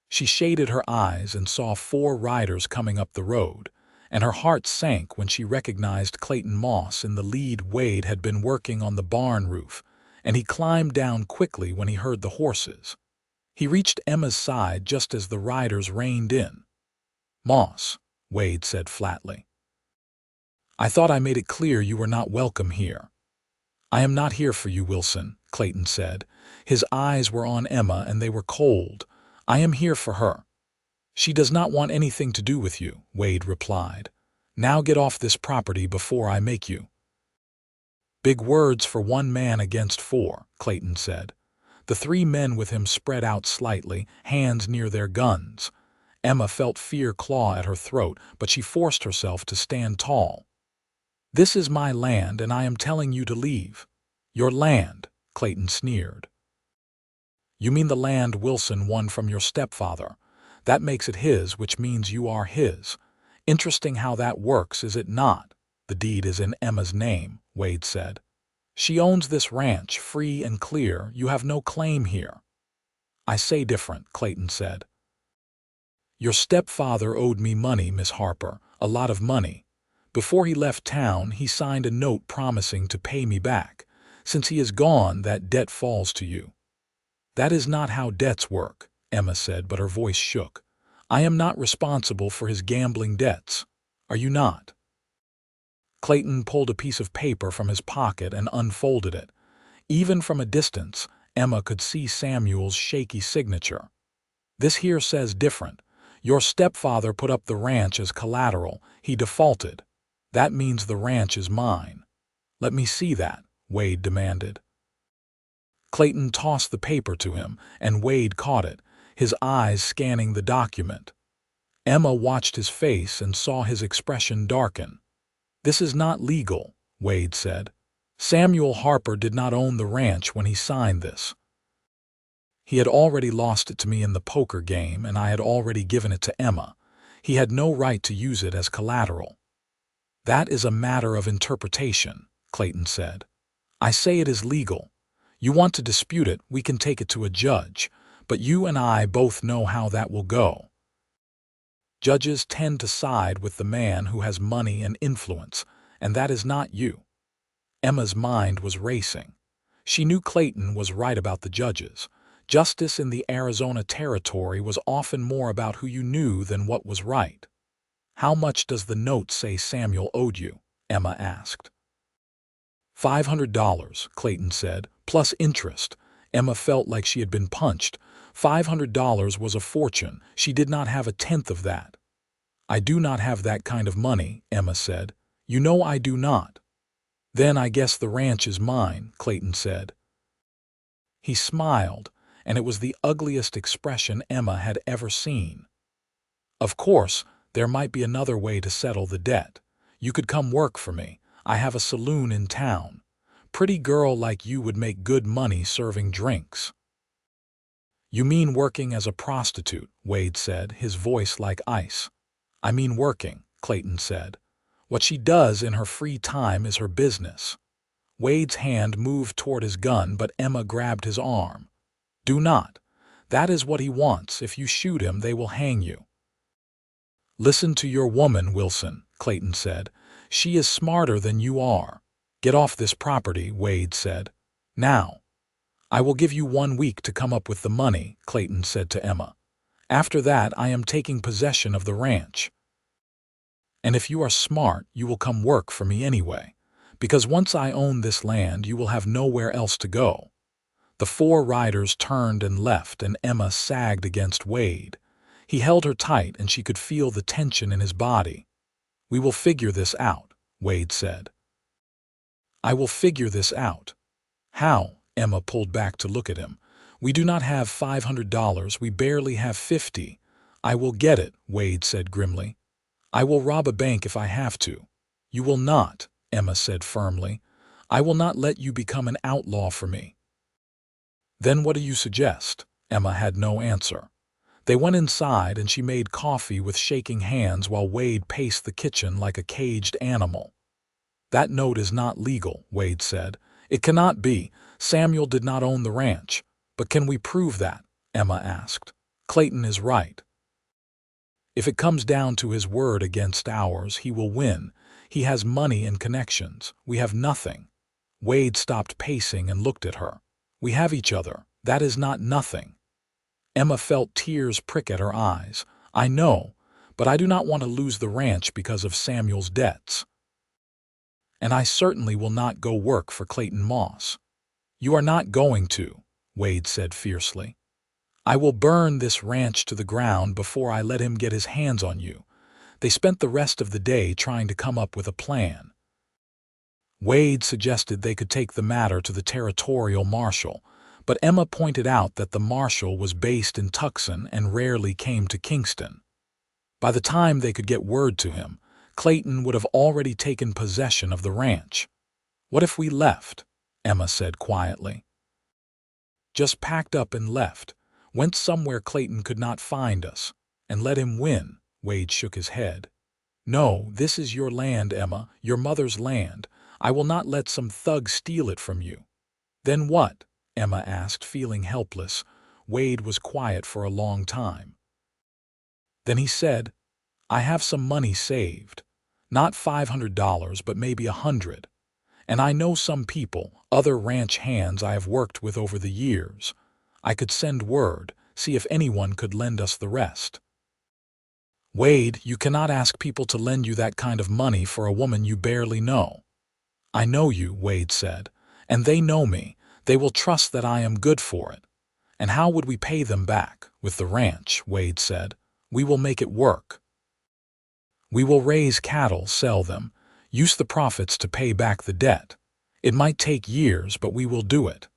She shaded her eyes and saw 4 riders coming up the road, and her heart sank when she recognized Clayton Moss in the lead. Wade had been working on the barn roof, and he climbed down quickly when he heard the horses. He reached Emma's side just as the riders reined in. "Moss," Wade said flatly. "I thought I made it clear you were not welcome here." "I am not here for you, Wilson," Clayton said. His eyes were on Emma and they were cold. "I am here for her." "She does not want anything to do with you," Wade replied. "Now get off this property before I make you." "Big words for one man against 4, Clayton said. The 3 men with him spread out slightly, hands near their guns. Emma felt fear claw at her throat, but she forced herself to stand tall. "This is my land, and I am telling you to leave." "Your land," Clayton sneered. "You mean the land Wilson won from your stepfather. That makes it his, which means you are his. Interesting how that works, is it not?" "The deed is in Emma's name," Wade said. "She owns this ranch, free and clear. You have no claim here." "I say different," Clayton said. "Your stepfather owed me money, Miss Harper, a lot of money. Before he left town, he signed a note promising to pay me back. Since he is gone, that debt falls to you." "That is not how debts work," Emma said, but her voice shook. "I am not responsible for his gambling debts. Are you not?" Clayton pulled a piece of paper from his pocket and unfolded it. Even from a distance, Emma could see Samuel's shaky signature. "This here says different. Your stepfather put up the ranch as collateral. He defaulted. That means the ranch is mine." "Let me see that," Wade demanded. Clayton tossed the paper to him, and Wade caught it, his eyes scanning the document. Emma watched his face and saw his expression darken. "This is not legal," Wade said. "Samuel Harper did not own the ranch when he signed this. He had already lost it to me in the poker game, and I had already given it to Emma. He had no right to use it as collateral." "That is a matter of interpretation," Clayton said. "I say it is legal. You want to dispute it, we can take it to a judge, but you and I both know how that will go. Judges tend to side with the man who has money and influence, and that is not you." Emma's mind was racing. She knew Clayton was right about the judges. Justice in the Arizona territory was often more about who you knew than what was right. "How much does the note say Samuel owed you?" Emma asked. $500, Clayton said, plus interest. Emma felt like she had been punched. $500 was a fortune. She did not have a tenth of that. "I do not have that kind of money," Emma said. "You know I do not." "Then I guess the ranch is mine," Clayton said. He smiled, and it was the ugliest expression Emma had ever seen. "Of course, there might be another way to settle the debt. You could come work for me. I have a saloon in town. Pretty girl like you would make good money serving drinks." "You mean working as a prostitute," Wade said, his voice like ice. "I mean working," Clayton said. "What she does in her free time is her business." Wade's hand moved toward his gun, but Emma grabbed his arm. "Do not. That is what he wants. If you shoot him, they will hang you." "Listen to your woman, Wilson," Clayton said. "She is smarter than you are." "Get off this property," Wade said. "Now." "I will give you 1 week to come up with the money," Clayton said to Emma. "After that, I am taking possession of the ranch. And if you are smart, you will come work for me anyway. Because once I own this land, you will have nowhere else to go." The 4 riders turned and left, and Emma sagged against Wade. He held her tight, and she could feel the tension in his body. We will figure this out, Wade said. I will figure this out. How? Emma pulled back to look at him. We do not have $500, we barely have 50. I will get it, Wade said grimly. I will rob a bank if I have to. You will not, Emma said firmly. I will not let you become an outlaw for me. Then what do you suggest? Emma had no answer. They went inside and she made coffee with shaking hands while Wade paced the kitchen like a caged animal. That note is not legal, Wade said. It cannot be. Samuel did not own the ranch. But can we prove that? Emma asked. Clayton is right. If it comes down to his word against ours, he will win. He has money and connections. We have nothing. Wade stopped pacing and looked at her. We have each other. That is not nothing. Emma felt tears prick at her eyes. I know, but I do not want to lose the ranch because of Samuel's debts. And I certainly will not go work for Clayton Moss. You are not going to, Wade said fiercely. I will burn this ranch to the ground before I let him get his hands on you. They spent the rest of the day trying to come up with a plan. Wade suggested they could take the matter to the territorial marshal, but Emma pointed out that the marshal was based in Tucson and rarely came to Kingston. By the time they could get word to him, Clayton would have already taken possession of the ranch. What if we left? Emma said quietly. Just packed up and left, went somewhere Clayton could not find us, and let him win. Wade shook his head. No, this is your land, Emma, your mother's land. I will not let some thug steal it from you. Then what? Emma asked, feeling helpless. Wade was quiet for a long time. Then he said, I have some money saved. Not $500, but maybe $100. And I know some people, other ranch hands I have worked with over the years. I could send word, see if anyone could lend us the rest. Wade, you cannot ask people to lend you that kind of money for a woman you barely know. I know you, Wade said, and they know me. They will trust that I am good for it. And how would we pay them back? With the ranch, Wade said. We will make it work. We will raise cattle, sell them, use the profits to pay back the debt. It might take years, but we will do it.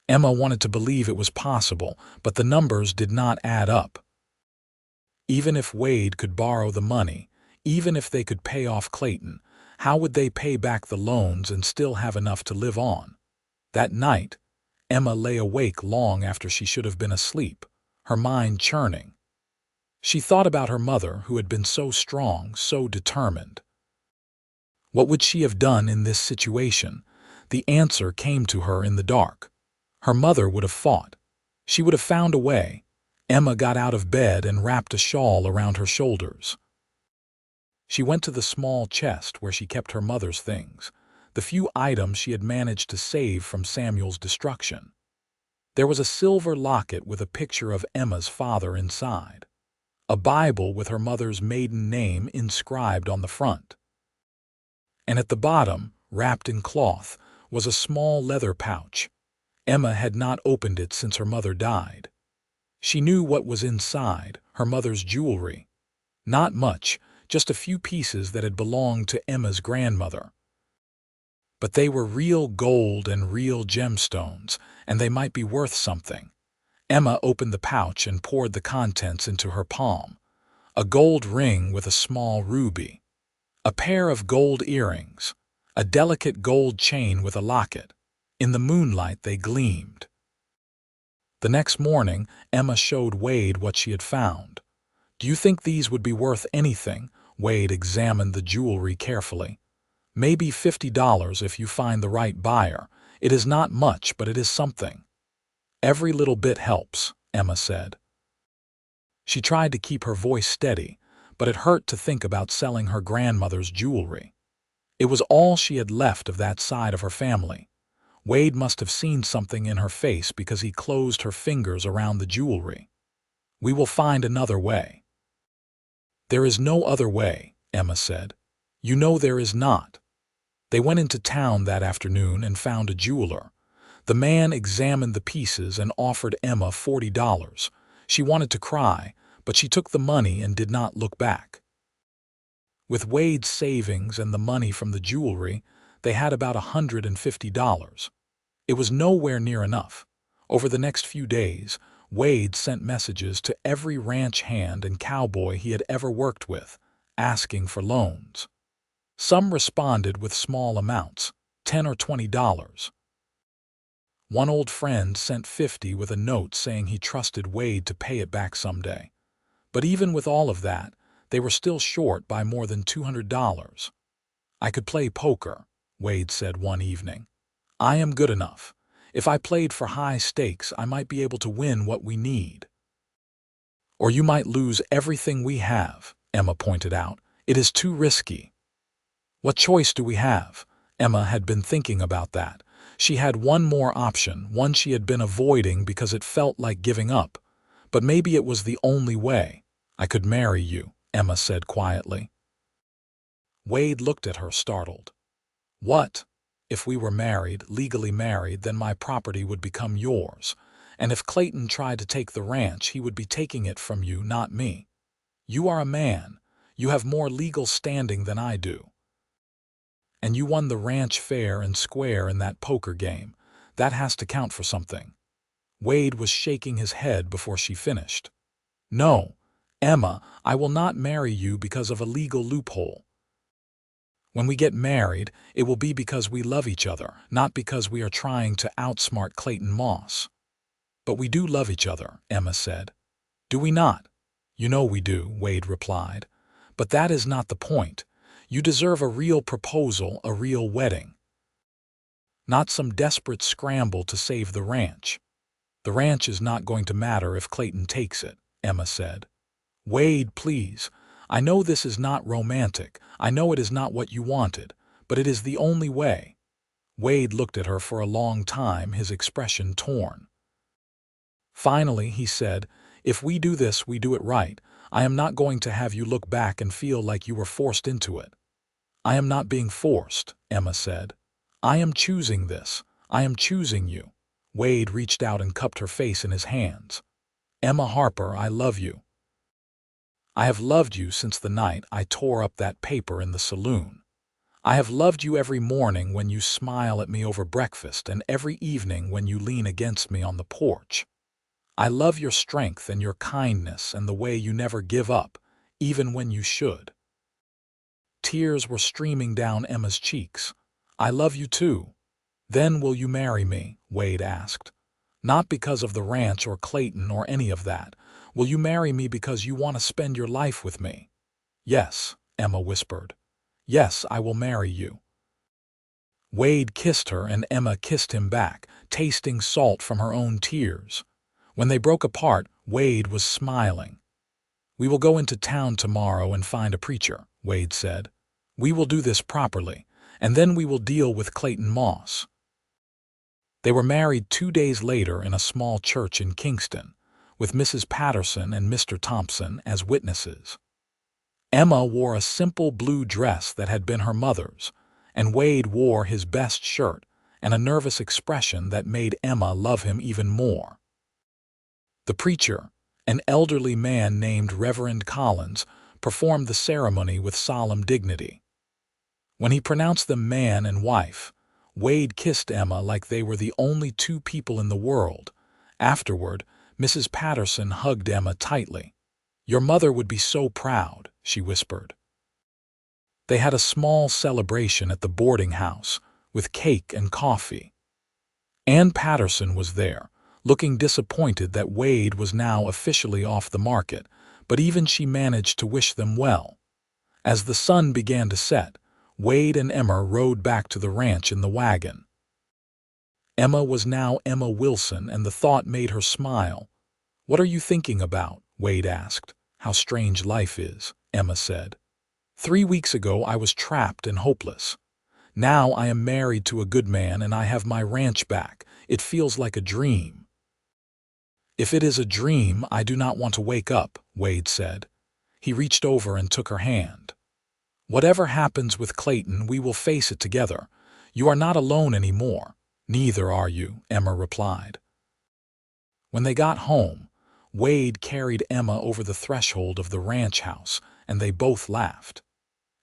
Emma wanted to believe it was possible, but the numbers did not add up. Even if Wade could borrow the money, even if they could pay off Clayton, how would they pay back the loans and still have enough to live on? That night, Emma lay awake long after she should have been asleep, her mind churning. She thought about her mother, who had been so strong, so determined. What would she have done in this situation? The answer came to her in the dark. Her mother would have fought. She would have found a way. Emma got out of bed and wrapped a shawl around her shoulders. She went to the small chest where she kept her mother's things, the few items she had managed to save from Samuel's destruction. There was a silver locket with a picture of Emma's father inside, a Bible with her mother's maiden name inscribed on the front. And at the bottom, wrapped in cloth, was a small leather pouch. Emma had not opened it since her mother died. She knew what was inside, her mother's jewelry. Not much, just a few pieces that had belonged to Emma's grandmother. But they were real gold and real gemstones, and they might be worth something. Emma opened the pouch and poured the contents into her palm. A gold ring with a small ruby. A pair of gold earrings. A delicate gold chain with a locket. In the moonlight they gleamed. The next morning, Emma showed Wade what she had found. Do you think these would be worth anything? Wade examined the jewelry carefully. Maybe $50 if you find the right buyer. It is not much, but it is something. Every little bit helps, Emma said. She tried to keep her voice steady, but it hurt to think about selling her grandmother's jewelry. It was all she had left of that side of her family. Wade must have seen something in her face because he closed her fingers around the jewelry. We will find another way. There is no other way, Emma said. You know there is not. They went into town that afternoon and found a jeweler. The man examined the pieces and offered Emma $40. She wanted to cry, but she took the money and did not look back. With Wade's savings and the money from the jewelry, they had about $150. It was nowhere near enough. Over the next few days, Wade sent messages to every ranch hand and cowboy he had ever worked with, asking for loans. Some responded with small amounts, $10 or $20. One old friend sent 50 with a note saying he trusted Wade to pay it back someday. But even with all of that, they were still short by more than $200. "I could play poker," Wade said one evening. "I am good enough. If I played for high stakes, I might be able to win what we need." "Or you might lose everything we have," Emma pointed out. "It is too risky." "What choice do we have?" Emma had been thinking about that. She had one more option, one she had been avoiding because it felt like giving up. But maybe it was the only way. "I could marry you," Emma said quietly. Wade looked at her, startled. "What? If we were married, legally married, then my property would become yours. And if Clayton tried to take the ranch, he would be taking it from you, not me. You are a man. You have more legal standing than I do. And you won the ranch fair and square in that poker game. That has to count for something." Wade was shaking his head before she finished. "No, Emma, I will not marry you because of a legal loophole. When we get married, it will be because we love each other, not because we are trying to outsmart Clayton Moss." "But we do love each other," Emma said. "Do we not?" "You know we do," Wade replied. "But that is not the point. You deserve a real proposal, a real wedding. Not some desperate scramble to save the ranch." "The ranch is not going to matter if Clayton takes it," Emma said. "Wade, please. I know this is not romantic. I know it is not what you wanted, but it is the only way." Wade looked at her for a long time, his expression torn. Finally, he said, "If we do this, we do it right. I am not going to have you look back and feel like you were forced into it." "I am not being forced," Emma said. "I am choosing this. I am choosing you." Wade reached out and cupped her face in his hands. "Emma Harper, I love you. I have loved you since the night I tore up that paper in the saloon. I have loved you every morning when you smile at me over breakfast and every evening when you lean against me on the porch. I love your strength and your kindness and the way you never give up, even when you should." Tears were streaming down Emma's cheeks. "I love you too." "Then will you marry me?" Wade asked. "Not because of the ranch or Clayton or any of that. Will you marry me because you want to spend your life with me?" "Yes," Emma whispered. "Yes, I will marry you." Wade kissed her and Emma kissed him back, tasting salt from her own tears. When they broke apart, Wade was smiling. "We will go into town tomorrow and find a preacher," Wade said. "We will do this properly, and then we will deal with Clayton Moss." They were married 2 days later in a small church in Kingston, with Mrs. Patterson and Mr. Thompson as witnesses. Emma wore a simple blue dress that had been her mother's, and Wade wore his best shirt and a nervous expression that made Emma love him even more. The preacher, an elderly man named Reverend Collins, performed the ceremony with solemn dignity. When he pronounced them man and wife, Wade kissed Emma like they were the only two people in the world. Afterward, Mrs. Patterson hugged Emma tightly. "Your mother would be so proud," she whispered. They had a small celebration at the boarding house, with cake and coffee. Ann Patterson was there, looking disappointed that Wade was now officially off the market, but even she managed to wish them well. As the sun began to set, Wade and Emma rode back to the ranch in the wagon. Emma was now Emma Wilson, and the thought made her smile. "What are you thinking about?" Wade asked. "How strange life is," Emma said. 3 weeks ago I was trapped and hopeless. Now I am married to a good man and I have my ranch back. It feels like a dream." "If it is a dream, I do not want to wake up," Wade said. He reached over and took her hand. "Whatever happens with Clayton, we will face it together. You are not alone anymore." "Neither are you," Emma replied. When they got home, Wade carried Emma over the threshold of the ranch house, and they both laughed.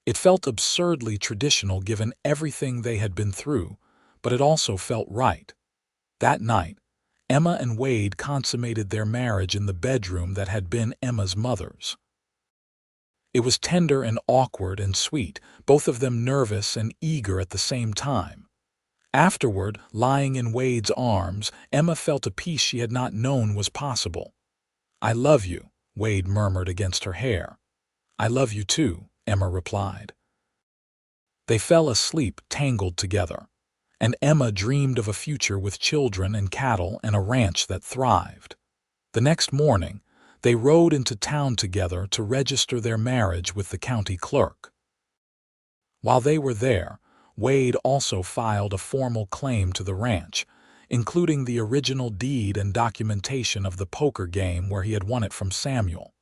It felt absurdly traditional given everything they had been through, but it also felt right. That night, Emma and Wade consummated their marriage in the bedroom that had been Emma's mother's. It was tender and awkward and sweet, both of them nervous and eager at the same time. Afterward, lying in Wade's arms, Emma felt a peace she had not known was possible. "I love you," Wade murmured against her hair. "I love you too," Emma replied. They fell asleep tangled together, and Emma dreamed of a future with children and cattle and a ranch that thrived. The next morning, they rode into town together to register their marriage with the county clerk. While they were there, Wade also filed a formal claim to the ranch, including the original deed and documentation of the poker game where he had won it from Samuel.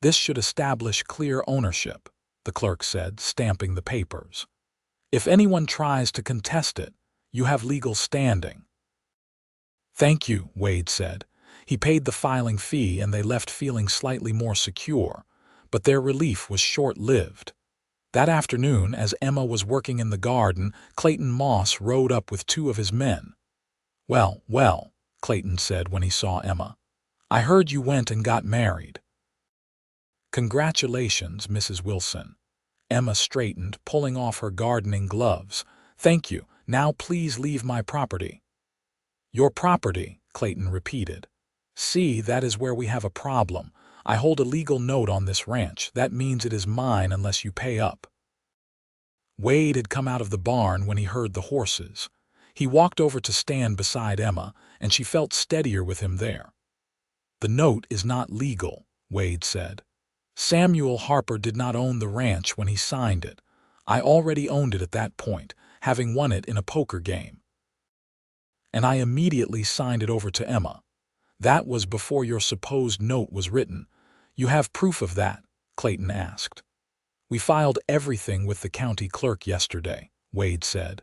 "This should establish clear ownership," the clerk said, stamping the papers. "If anyone tries to contest it, you have legal standing." "Thank you," Wade said. He paid the filing fee and they left feeling slightly more secure, but their relief was short-lived. That afternoon, as Emma was working in the garden, Clayton Moss rode up with two of his men. "Well, well," Clayton said when he saw Emma. "I heard you went and got married." "Congratulations, Mrs. Wilson." Emma straightened, pulling off her gardening gloves. "Thank you. Now please leave my property." "Your property," Clayton repeated. "See, that is where we have a problem. I hold a legal note on this ranch. That means it is mine unless you pay up." Wade had come out of the barn when he heard the horses. He walked over to stand beside Emma, and she felt steadier with him there. "The note is not legal," Wade said. "Samuel Harper did not own the ranch when he signed it. I already owned it at that point, having won it in a poker game. And I immediately signed it over to Emma. That was before your supposed note was written. You have proof of that?" Clayton asked. "We filed everything with the county clerk yesterday," Wade said,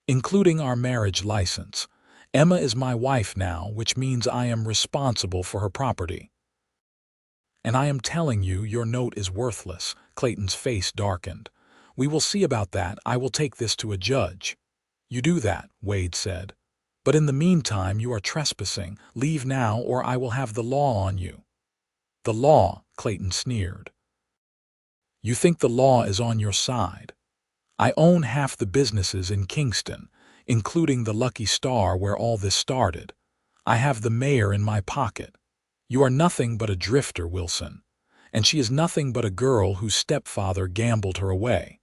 "including our marriage license. Emma is my wife now, which means I am responsible for her property." "And I am telling you your note is worthless." Clayton's face darkened. "We will see about that. I will take this to a judge." "You do that," Wade said. "But in the meantime you are trespassing. Leave now or I will have the law on you." "The law," Clayton sneered. "You think the law is on your side. I own half the businesses in Kingston, including the Lucky Star where all this started. I have the mayor in my pocket. You are nothing but a drifter, Wilson, and she is nothing but a girl whose stepfather gambled her away.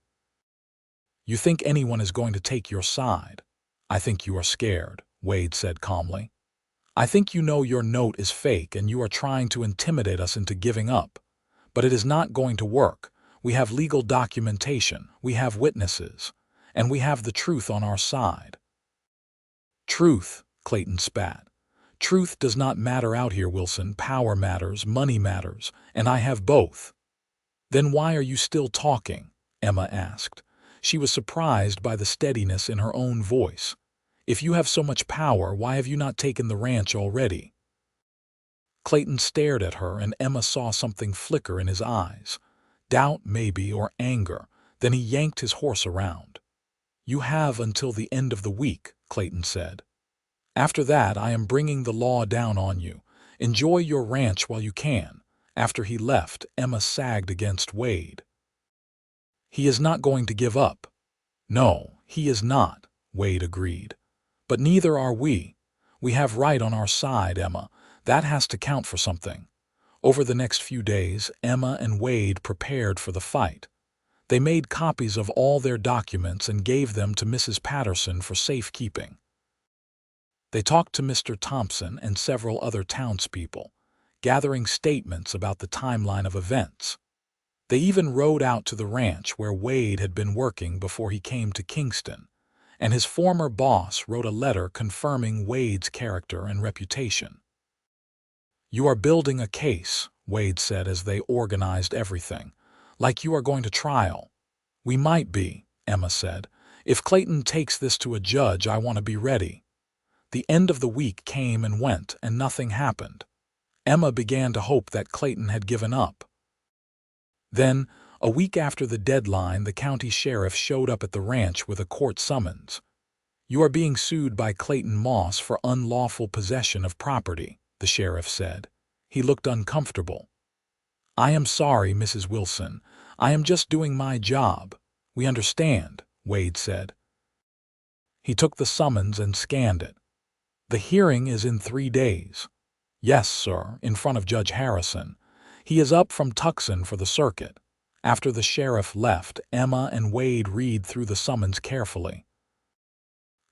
You think anyone is going to take your side? I think you are scared," Wade said calmly. "I think you know your note is fake and you are trying to intimidate us into giving up. But it is not going to work. We have legal documentation, we have witnesses, and we have the truth on our side." "Truth," Clayton spat. "Truth does not matter out here, Wilson. Power matters, money matters, and I have both." "Then why are you still talking?" Emma asked. She was surprised by the steadiness in her own voice. "If you have so much power, why have you not taken the ranch already?" Clayton stared at her and Emma saw something flicker in his eyes. Doubt, maybe, or anger. Then he yanked his horse around. "You have until the end of the week," Clayton said. "After that, I am bringing the law down on you. Enjoy your ranch while you can." After he left, Emma sagged against Wade. "He is not going to give up." "No, he is not," Wade agreed. "But neither are we. We have right on our side, Emma. That has to count for something." Over the next few days, Emma and Wade prepared for the fight. They made copies of all their documents and gave them to Mrs. Patterson for safekeeping. They talked to Mr. Thompson and several other townspeople, gathering statements about the timeline of events. They even rode out to the ranch where Wade had been working before he came to Kingston, and his former boss wrote a letter confirming Wade's character and reputation. "You are building a case," Wade said as they organized everything, "like you are going to trial." "We might be," Emma said. "If Clayton takes this to a judge, I want to be ready." The end of the week came and went, and nothing happened. Emma began to hope that Clayton had given up. Then, A week after the deadline, the county sheriff showed up at the ranch with a court summons. "You are being sued by Clayton Moss for unlawful possession of property," the sheriff said. He looked uncomfortable. "I am sorry, Mrs. Wilson. I am just doing my job." "We understand," Wade said. He took the summons and scanned it. "The hearing is in 3 days." "Yes, sir, in front of Judge Harrison. He is up from Tucson for the circuit." After the sheriff left, Emma and Wade read through the summons carefully.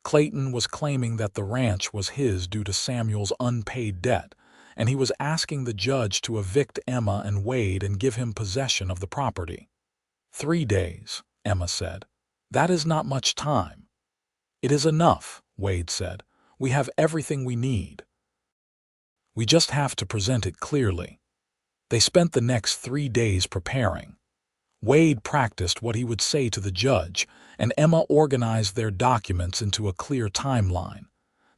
Clayton was claiming that the ranch was his due to Samuel's unpaid debt, and he was asking the judge to evict Emma and Wade and give him possession of the property. 3 days, Emma said. "That is not much time." "It is enough," Wade said. "We have everything we need. We just have to present it clearly." They spent the next 3 days preparing. Wade practiced what he would say to the judge, and Emma organized their documents into a clear timeline.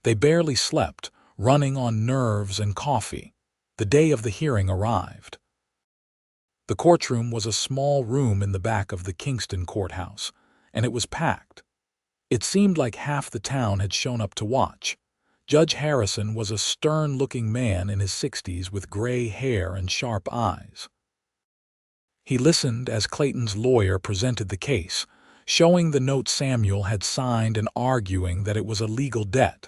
They barely slept, running on nerves and coffee. The day of the hearing arrived. The courtroom was a small room in the back of the Kingston courthouse, and it was packed. It seemed like half the town had shown up to watch. Judge Harrison was a stern-looking man in his 60s with gray hair and sharp eyes. He listened as Clayton's lawyer presented the case, showing the note Samuel had signed and arguing that it was a legal debt.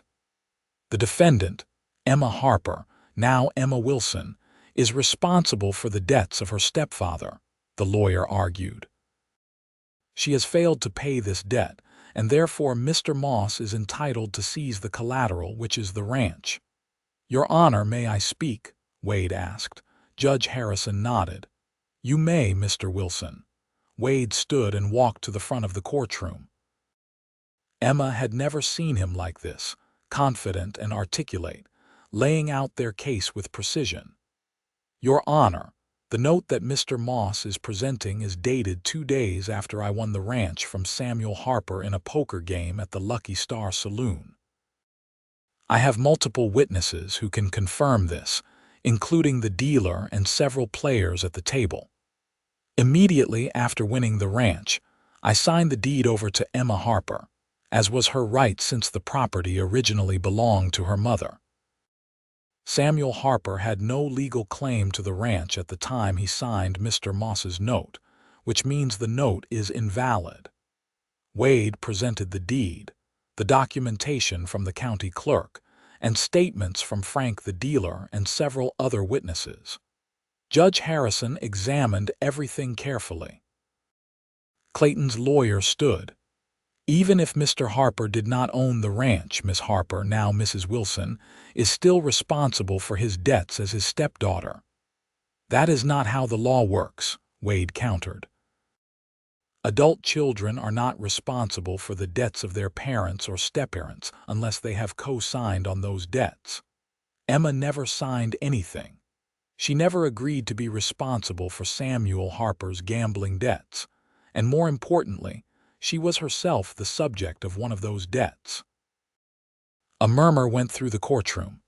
"The defendant, Emma Harper, now Emma Wilson, is responsible for the debts of her stepfather," the lawyer argued. "She has failed to pay this debt, and therefore Mr. Moss is entitled to seize the collateral, which is the ranch." "Your Honor, may I speak?" Wade asked. Judge Harrison nodded. "You may, Mr. Wilson." Wade stood and walked to the front of the courtroom. Emma had never seen him like this, confident and articulate, laying out their case with precision. "Your Honor, the note that Mr. Moss is presenting is dated 2 days after I won the ranch from Samuel Harper in a poker game at the Lucky Star Saloon. I have multiple witnesses who can confirm this, including the dealer and several players at the table. Immediately after winning the ranch, I signed the deed over to Emma Harper, as was her right since the property originally belonged to her mother. Samuel Harper had no legal claim to the ranch at the time he signed Mr. Moss's note, which means the note is invalid." Wade presented the deed, the documentation from the county clerk, and statements from Frank the dealer and several other witnesses. Judge Harrison examined everything carefully. Clayton's lawyer stood. "Even if Mr. Harper did not own the ranch, Miss Harper, now Mrs. Wilson, is still responsible for his debts as his stepdaughter." "That is not how the law works," Wade countered. "Adult children are not responsible for the debts of their parents or step-parents unless they have co-signed on those debts. Emma never signed anything. She never agreed to be responsible for Samuel Harper's gambling debts, and more importantly, she was herself the subject of one of those debts." A murmur went through the courtroom.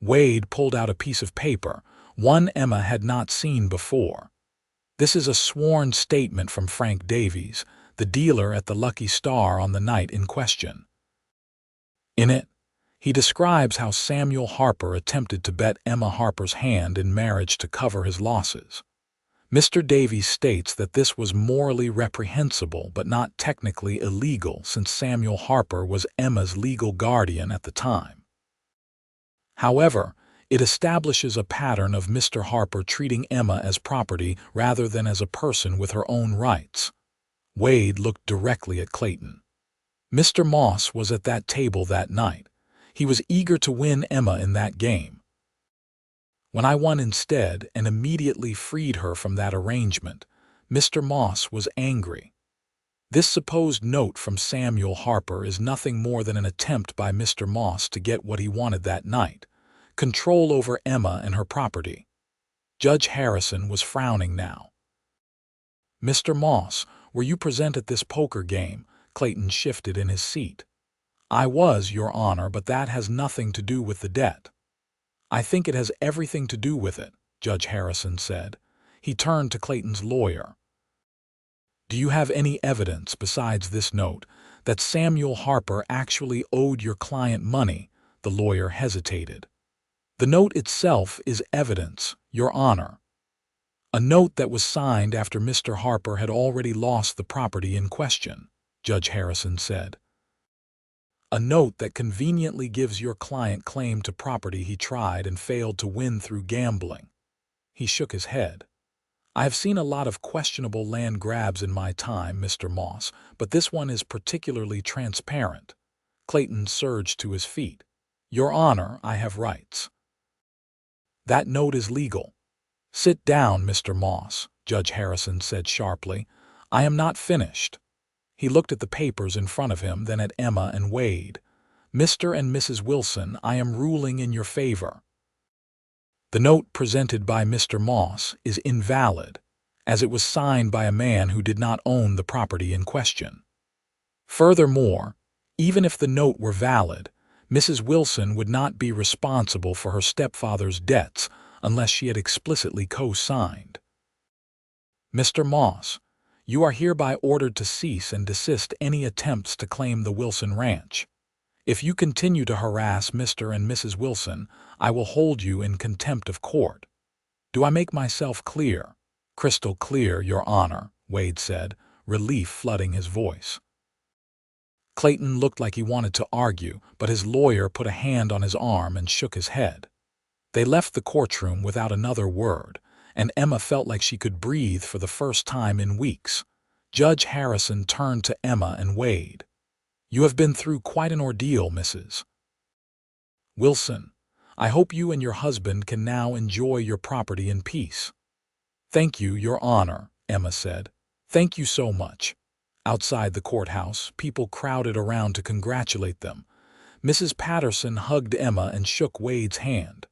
Wade pulled out a piece of paper, one Emma had not seen before. "This is a sworn statement from Frank Davies, the dealer at the Lucky Star on the night in question. In it, he describes how Samuel Harper attempted to bet Emma Harper's hand in marriage to cover his losses. Mr. Davies states that this was morally reprehensible but not technically illegal since Samuel Harper was Emma's legal guardian at the time. However, it establishes a pattern of Mr. Harper treating Emma as property rather than as a person with her own rights." Wade looked directly at Clayton. "Mr. Moss was at that table that night. He was eager to win Emma in that game. When I won instead and immediately freed her from that arrangement, Mr. Moss was angry. This supposed note from Samuel Harper is nothing more than an attempt by Mr. Moss to get what he wanted that night, control over Emma and her property." Judge Harrison was frowning now. "Mr. Moss, were you present at this poker game?" Clayton shifted in his seat. "I was, Your Honor, but that has nothing to do with the debt." "I think it has everything to do with it," Judge Harrison said. He turned to Clayton's lawyer. Do you have any evidence besides this note that Samuel Harper actually owed your client money? The lawyer hesitated. The note itself is evidence, Your Honor. A note that was signed after Mr. Harper had already lost the property in question, Judge Harrison said. A note that conveniently gives your client claim to property he tried and failed to win through gambling. He shook his head. I have seen a lot of questionable land grabs in my time, Mr. Moss, but this one is particularly transparent. Clayton surged to his feet. Your Honor, I have rights. That note is legal. Sit down, Mr. Moss, Judge Harrison said sharply. I am not finished. He looked at the papers in front of him, then at Emma and Wade. Mr. and Mrs. Wilson, I am ruling in your favor. The note presented by Mr. Moss is invalid, as it was signed by a man who did not own the property in question. Furthermore, even if the note were valid, Mrs. Wilson would not be responsible for her stepfather's debts unless she had explicitly co-signed. Mr. Moss, you are hereby ordered to cease and desist any attempts to claim the Wilson Ranch. If you continue to harass Mr. and Mrs. Wilson, I will hold you in contempt of court. Do I make myself clear? Crystal clear, Your Honor, Wade said, relief flooding his voice. Clayton looked like he wanted to argue, but his lawyer put a hand on his arm and shook his head. They left the courtroom without another word, and Emma felt like she could breathe for the first time in weeks. Judge Harrison turned to Emma and Wade. You have been through quite an ordeal, Mrs. Wilson. I hope you and your husband can now enjoy your property in peace. Thank you, Your Honor, Emma said. Thank you so much. Outside the courthouse, people crowded around to congratulate them. Mrs. Patterson hugged Emma and shook Wade's hand.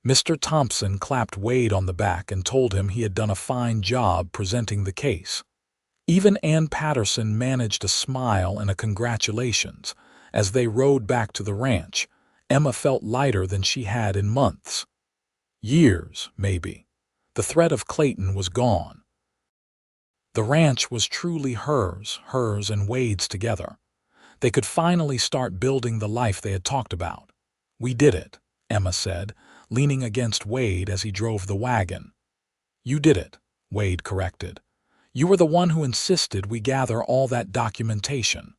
Mr. Thompson clapped Wade on the back and told him he had done a fine job presenting the case. Even Ann Patterson managed a smile and a congratulations. As they rode back to the ranch, Emma felt lighter than she had in months. Years, maybe. The threat of Clayton was gone. The ranch was truly hers and Wade's together. They could finally start building the life they had talked about. We did it, Emma said, leaning against Wade as he drove the wagon. You did it, Wade corrected. You were the one who insisted we gather all that documentation.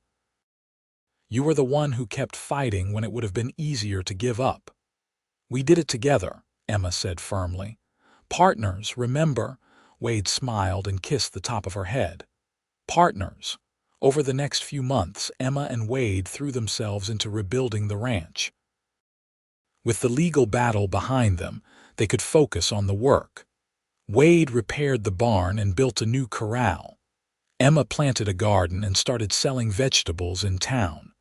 You were the one who kept fighting when it would have been easier to give up. We did it together, Emma said firmly. Partners, remember? Wade smiled and kissed the top of her head. Partners. Over the next few months, Emma and Wade threw themselves into rebuilding the ranch. With the legal battle behind them, they could focus on the work. Wade repaired the barn and built a new corral. Emma planted a garden and started selling vegetables in town.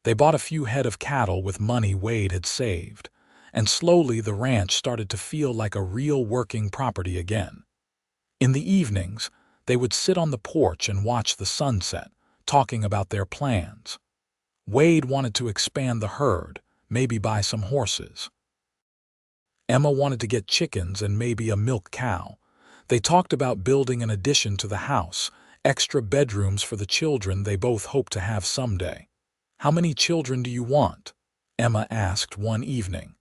They bought a few head of cattle with money Wade had saved, and slowly the ranch started to feel like a real working property again. In the evenings, they would sit on the porch and watch the sunset, talking about their plans. Wade wanted to expand the herd, maybe buy some horses. Emma wanted to get chickens and maybe a milk cow. They talked about building an addition to the house, extra bedrooms for the children they both hoped to have someday. How many children do you want? Emma asked one evening.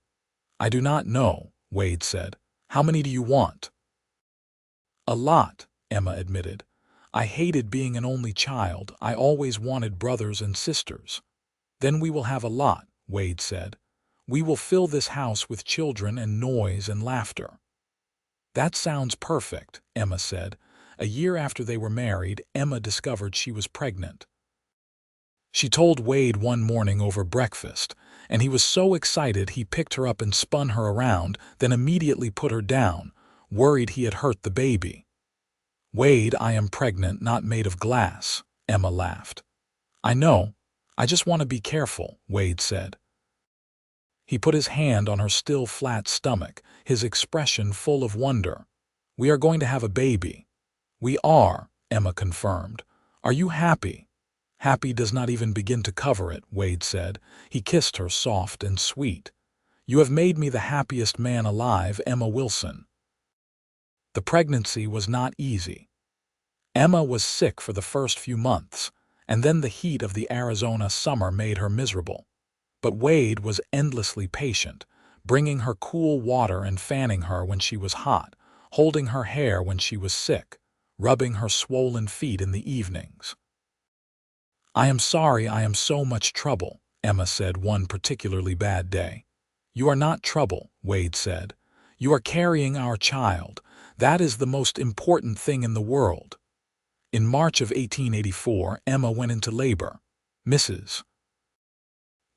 I do not know, Wade said. How many do you want? A lot, Emma admitted. I hated being an only child. I always wanted brothers and sisters. Then we will have a lot, Wade said. We will fill this house with children and noise and laughter. That sounds perfect, Emma said. A year after they were married, Emma discovered she was pregnant. She told Wade one morning over breakfast, and he was so excited he picked her up and spun her around, then immediately put her down, worried he had hurt the baby. Wade, I am pregnant, not made of glass, Emma laughed. I know. I just want to be careful, Wade said. He put his hand on her still flat stomach, his expression full of wonder. We are going to have a baby. We are, Emma confirmed. Are you happy? Happy does not even begin to cover it, Wade said. He kissed her soft and sweet. You have made me the happiest man alive, Emma Wilson. The pregnancy was not easy. Emma was sick for the first few months, and then the heat of the Arizona summer made her miserable. But Wade was endlessly patient, bringing her cool water and fanning her when she was hot, holding her hair when she was sick, rubbing her swollen feet in the evenings. "I am sorry I am so much trouble," Emma said one particularly bad day. "You are not trouble," Wade said. "You are carrying our child. That is the most important thing in the world." In March of 1884, Emma went into labor. Mrs.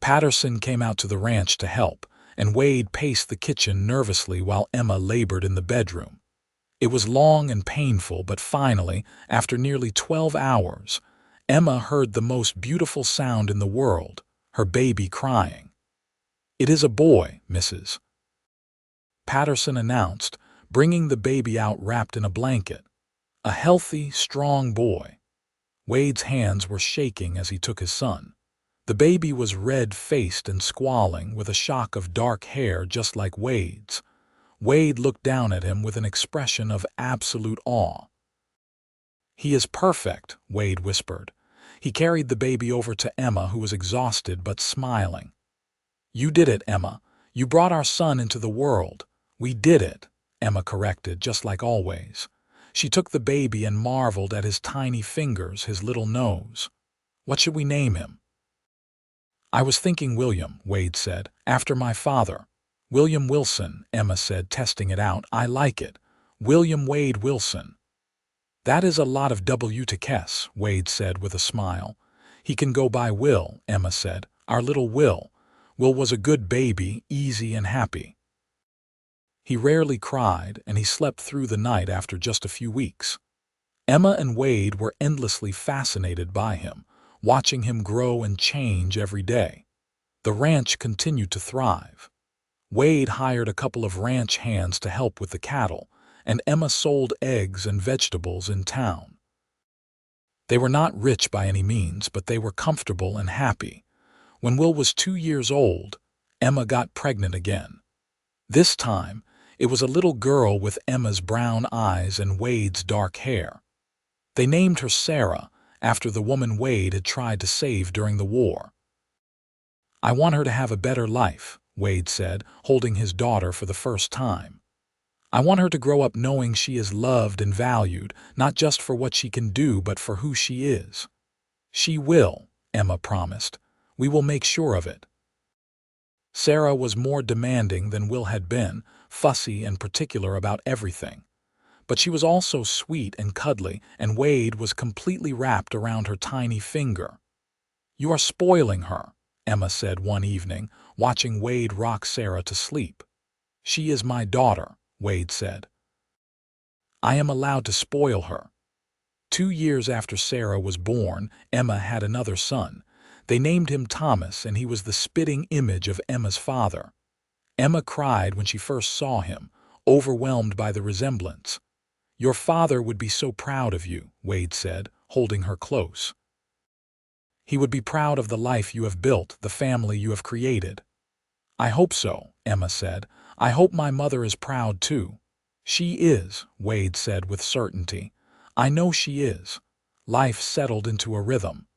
Patterson came out to the ranch to help, and Wade paced the kitchen nervously while Emma labored in the bedroom. It was long and painful, but finally, after nearly 12 hours, Emma heard the most beautiful sound in the world, her baby crying. "It is a boy," Mrs. Patterson announced, bringing the baby out wrapped in a blanket. A healthy, strong boy. Wade's hands were shaking as he took his son. The baby was red-faced and squalling, with a shock of dark hair just like Wade's. Wade looked down at him with an expression of absolute awe. "He is perfect," Wade whispered. He carried the baby over to Emma, who was exhausted but smiling. "You did it, Emma. You brought our son into the world." "We did it," Emma corrected, just like always. She took the baby and marveled at his tiny fingers, his little nose. "What should we name him?" "I was thinking William," Wade said, "after my father." "William Wilson," Emma said, testing it out. "I like it. William Wade Wilson." "That is a lot of W to guess," Wade said with a smile. "He can go by Will," Emma said. "Our little Will. Will was a good baby, easy and happy. He rarely cried, and he slept through the night after just a few weeks." Emma and Wade were endlessly fascinated by him, watching him grow and change every day. The ranch continued to thrive. Wade hired a couple of ranch hands to help with the cattle, and Emma sold eggs and vegetables in town. They were not rich by any means, but they were comfortable and happy. When Will was 2 years old, Emma got pregnant again. This time, it was a little girl with Emma's brown eyes and Wade's dark hair. They named her Sarah, after the woman Wade had tried to save during the war. "I want her to have a better life," Wade said, holding his daughter for the first time. "I want her to grow up knowing she is loved and valued, not just for what she can do, but for who she is." "She will," Emma promised. "We will make sure of it." Sarah was more demanding than Will had been, fussy and particular about everything. But she was also sweet and cuddly, and Wade was completely wrapped around her tiny finger. "You are spoiling her," Emma said one evening, watching Wade rock Sarah to sleep. "She is my daughter," Wade said. "I am allowed to spoil her." 2 years after Sarah was born, Emma had another son. They named him Thomas, and he was the spitting image of Emma's father. Emma cried when she first saw him, overwhelmed by the resemblance. "Your father would be so proud of you," Wade said, holding her close. "He would be proud of the life you have built, the family you have created." "I hope so," Emma said. "I hope my mother is proud too." "She is," Wade said with certainty. "I know she is." Life settled into a rhythm.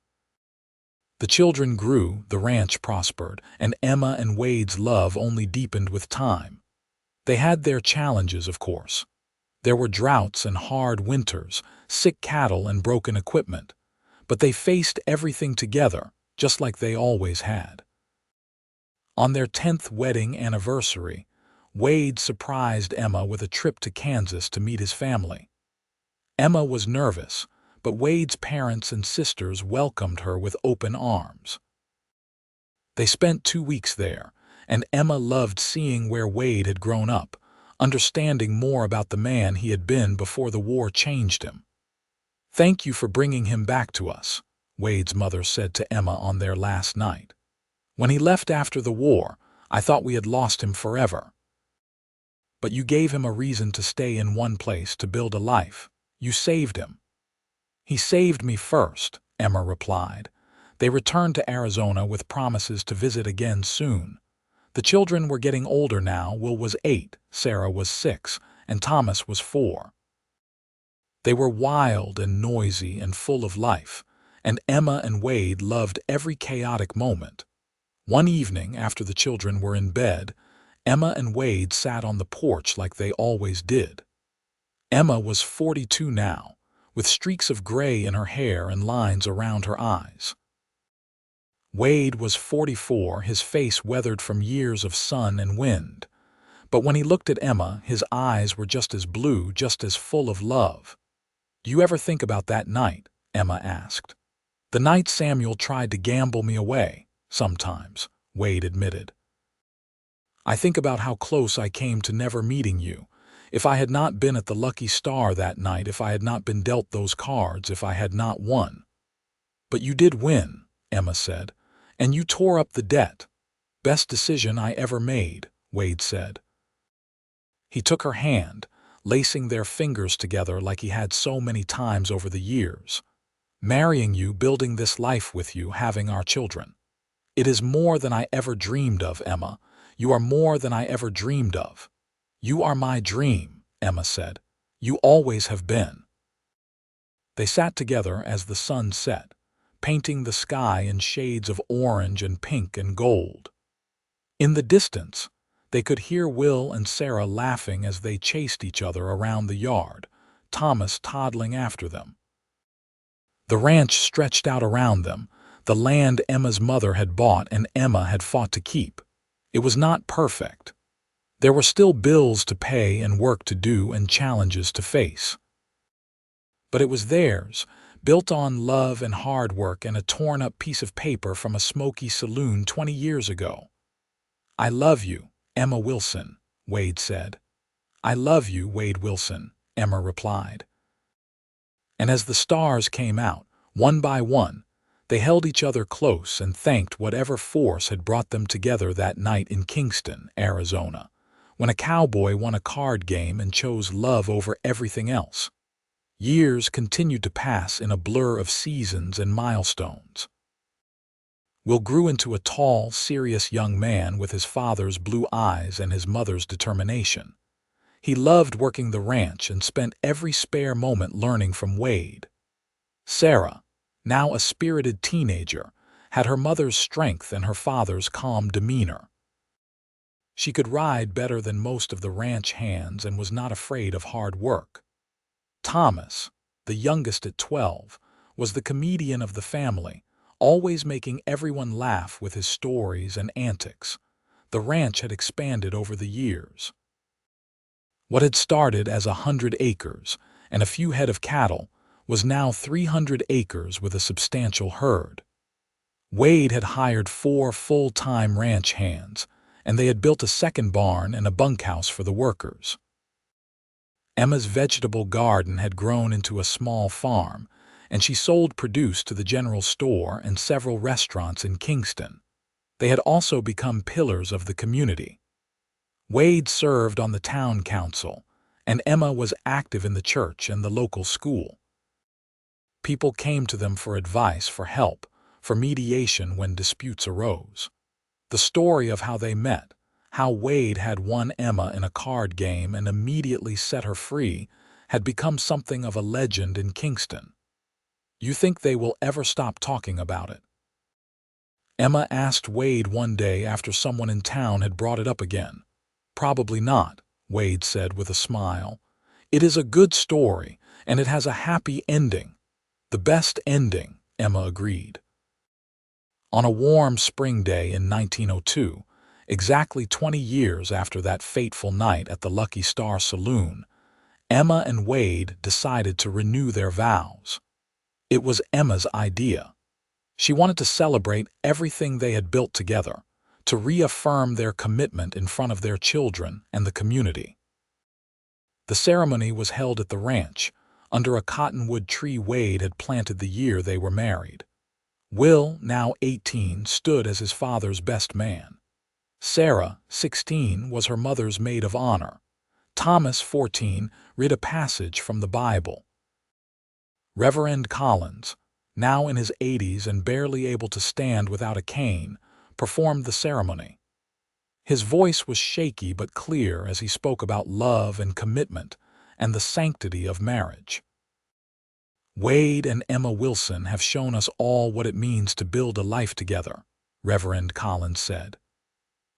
The children grew, the ranch prospered, and Emma and Wade's love only deepened with time. They had their challenges, of course. There were droughts and hard winters, sick cattle and broken equipment. But they faced everything together, just like they always had. On their 10th wedding anniversary, Wade surprised Emma with a trip to Kansas to meet his family. Emma was nervous, but Wade's parents and sisters welcomed her with open arms. They spent 2 weeks there, and Emma loved seeing where Wade had grown up, understanding more about the man he had been before the war changed him. "Thank you for bringing him back to us," Wade's mother said to Emma on their last night. "When he left after the war, I thought we had lost him forever. But you gave him a reason to stay in one place to build a life. You saved him." "He saved me first," Emma replied. They returned to Arizona with promises to visit again soon. The children were getting older now. Will was 8, Sarah was 6, and Thomas was 4. They were wild and noisy and full of life, and Emma and Wade loved every chaotic moment. One evening, after the children were in bed, Emma and Wade sat on the porch like they always did. Emma was 42 now, with streaks of gray in her hair and lines around her eyes. Wade was 44, his face weathered from years of sun and wind. But when he looked at Emma, his eyes were just as blue, just as full of love. "Do you ever think about that night?" Emma asked. "The night Samuel tried to gamble me away." "Sometimes," Wade admitted. "I think about how close I came to never meeting you. If I had not been at the Lucky Star that night, if I had not been dealt those cards, if I had not won." "But you did win," Emma said, "and you tore up the debt." "Best decision I ever made," Wade said. He took her hand, lacing their fingers together like he had so many times over the years. "Marrying you, building this life with you, having our children. It is more than I ever dreamed of, Emma. You are more than I ever dreamed of." "You are my dream," Emma said. "You always have been." They sat together as the sun set, painting the sky in shades of orange and pink and gold. In the distance, they could hear Will and Sarah laughing as they chased each other around the yard, Thomas toddling after them. The ranch stretched out around them, the land Emma's mother had bought and Emma had fought to keep. It was not perfect. There were still bills to pay and work to do and challenges to face. But it was theirs, built on love and hard work and a torn-up piece of paper from a smoky saloon 20 years ago. "I love you, Emma Wilson," Wade said. "I love you, Wade Wilson," Emma replied. And as the stars came out, one by one, they held each other close and thanked whatever force had brought them together that night in Kingston, Arizona, when a cowboy won a card game and chose love over everything else. Years continued to pass in a blur of seasons and milestones. Will grew into a tall, serious young man with his father's blue eyes and his mother's determination. He loved working the ranch and spent every spare moment learning from Wade. Sarah, now a spirited teenager, had her mother's strength and her father's calm demeanor. She could ride better than most of the ranch hands and was not afraid of hard work. Thomas, the youngest at 12, was the comedian of the family, always making everyone laugh with his stories and antics. The ranch had expanded over the years. What had started as 100 acres and a few head of cattle was now 300 acres with a substantial herd. Wade had hired 4 full-time ranch hands, and they had built a second barn and a bunkhouse for the workers. Emma's vegetable garden had grown into a small farm, and she sold produce to the general store and several restaurants in Kingston. They had also become pillars of the community. Wade served on the town council, and Emma was active in the church and the local school. People came to them for advice, for help, for mediation when disputes arose. The story of how they met, how Wade had won Emma in a card game and immediately set her free, had become something of a legend in Kingston. "You think they will ever stop talking about it?" Emma asked Wade one day after someone in town had brought it up again. "Probably not," Wade said with a smile. "It is a good story, and it has a happy ending." "The best ending," Emma agreed. On a warm spring day in 1902, exactly 20 years after that fateful night at the Lucky Star Saloon, Emma and Wade decided to renew their vows. It was Emma's idea. She wanted to celebrate everything they had built together, to reaffirm their commitment in front of their children and the community. The ceremony was held at the ranch, under a cottonwood tree Wade had planted the year they were married. Will, now 18, stood as his father's best man. Sarah, 16, was her mother's maid of honor. Thomas, 14, read a passage from the Bible. Reverend Collins, now in his 80s and barely able to stand without a cane, performed the ceremony. His voice was shaky but clear as he spoke about love and commitment and the sanctity of marriage. Wade and Emma Wilson have shown us all what it means to build a life together, Reverend Collins said.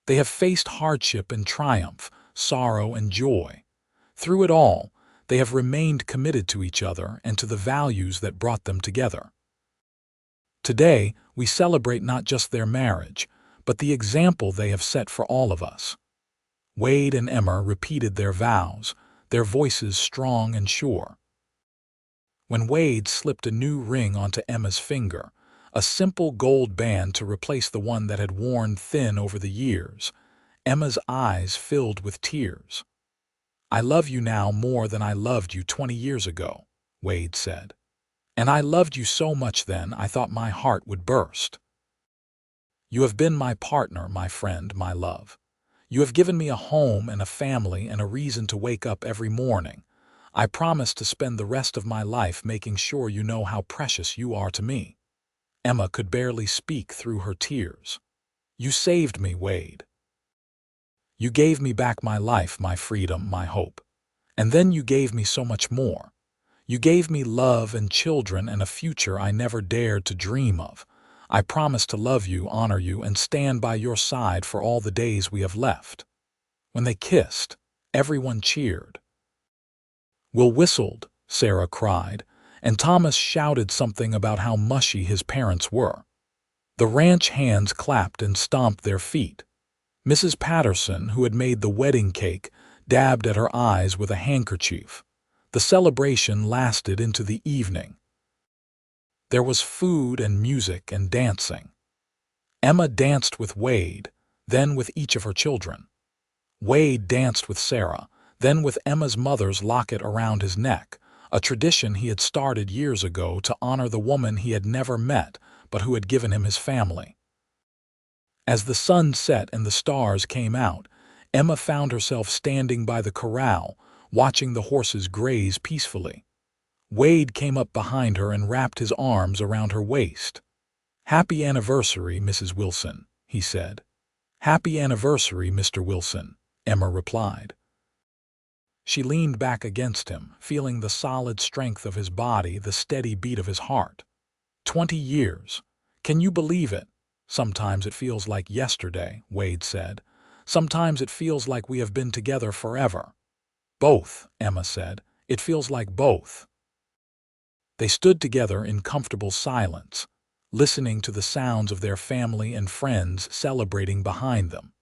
They have faced hardship and triumph, sorrow and joy. Through it all, they have remained committed to each other and to the values that brought them together. Today, we celebrate not just their marriage, but the example they have set for all of us. Wade and Emma repeated their vows, their voices strong and sure. When Wade slipped a new ring onto Emma's finger, a simple gold band to replace the one that had worn thin over the years, Emma's eyes filled with tears. "I love you now more than I loved you 20 years ago," Wade said. "And I loved you so much then I thought my heart would burst. You have been my partner, my friend, my love. You have given me a home and a family and a reason to wake up every morning. I promise to spend the rest of my life making sure you know how precious you are to me." Emma could barely speak through her tears. "You saved me, Wade. You gave me back my life, my freedom, my hope. And then you gave me so much more. You gave me love and children and a future I never dared to dream of. I promise to love you, honor you, and stand by your side for all the days we have left." When they kissed, everyone cheered. Will whistled, Sarah cried, and Thomas shouted something about how mushy his parents were. The ranch hands clapped and stomped their feet. Mrs. Patterson, who had made the wedding cake, dabbed at her eyes with a handkerchief. The celebration lasted into the evening. There was food and music and dancing. Emma danced with Wade, then with each of her children. Wade danced with Sarah, then with Emma's mother's locket around his neck, a tradition he had started years ago to honor the woman he had never met but who had given him his family. As the sun set and the stars came out, Emma found herself standing by the corral, watching the horses graze peacefully. Wade came up behind her and wrapped his arms around her waist. "Happy anniversary, Mrs. Wilson," he said. "Happy anniversary, Mr. Wilson," Emma replied. She leaned back against him, feeling the solid strength of his body, the steady beat of his heart. 20 years. Can you believe it? "Sometimes it feels like yesterday," Wade said. "Sometimes it feels like we have been together forever." "Both," Emma said. "It feels like both." They stood together in comfortable silence, listening to the sounds of their family and friends celebrating behind them.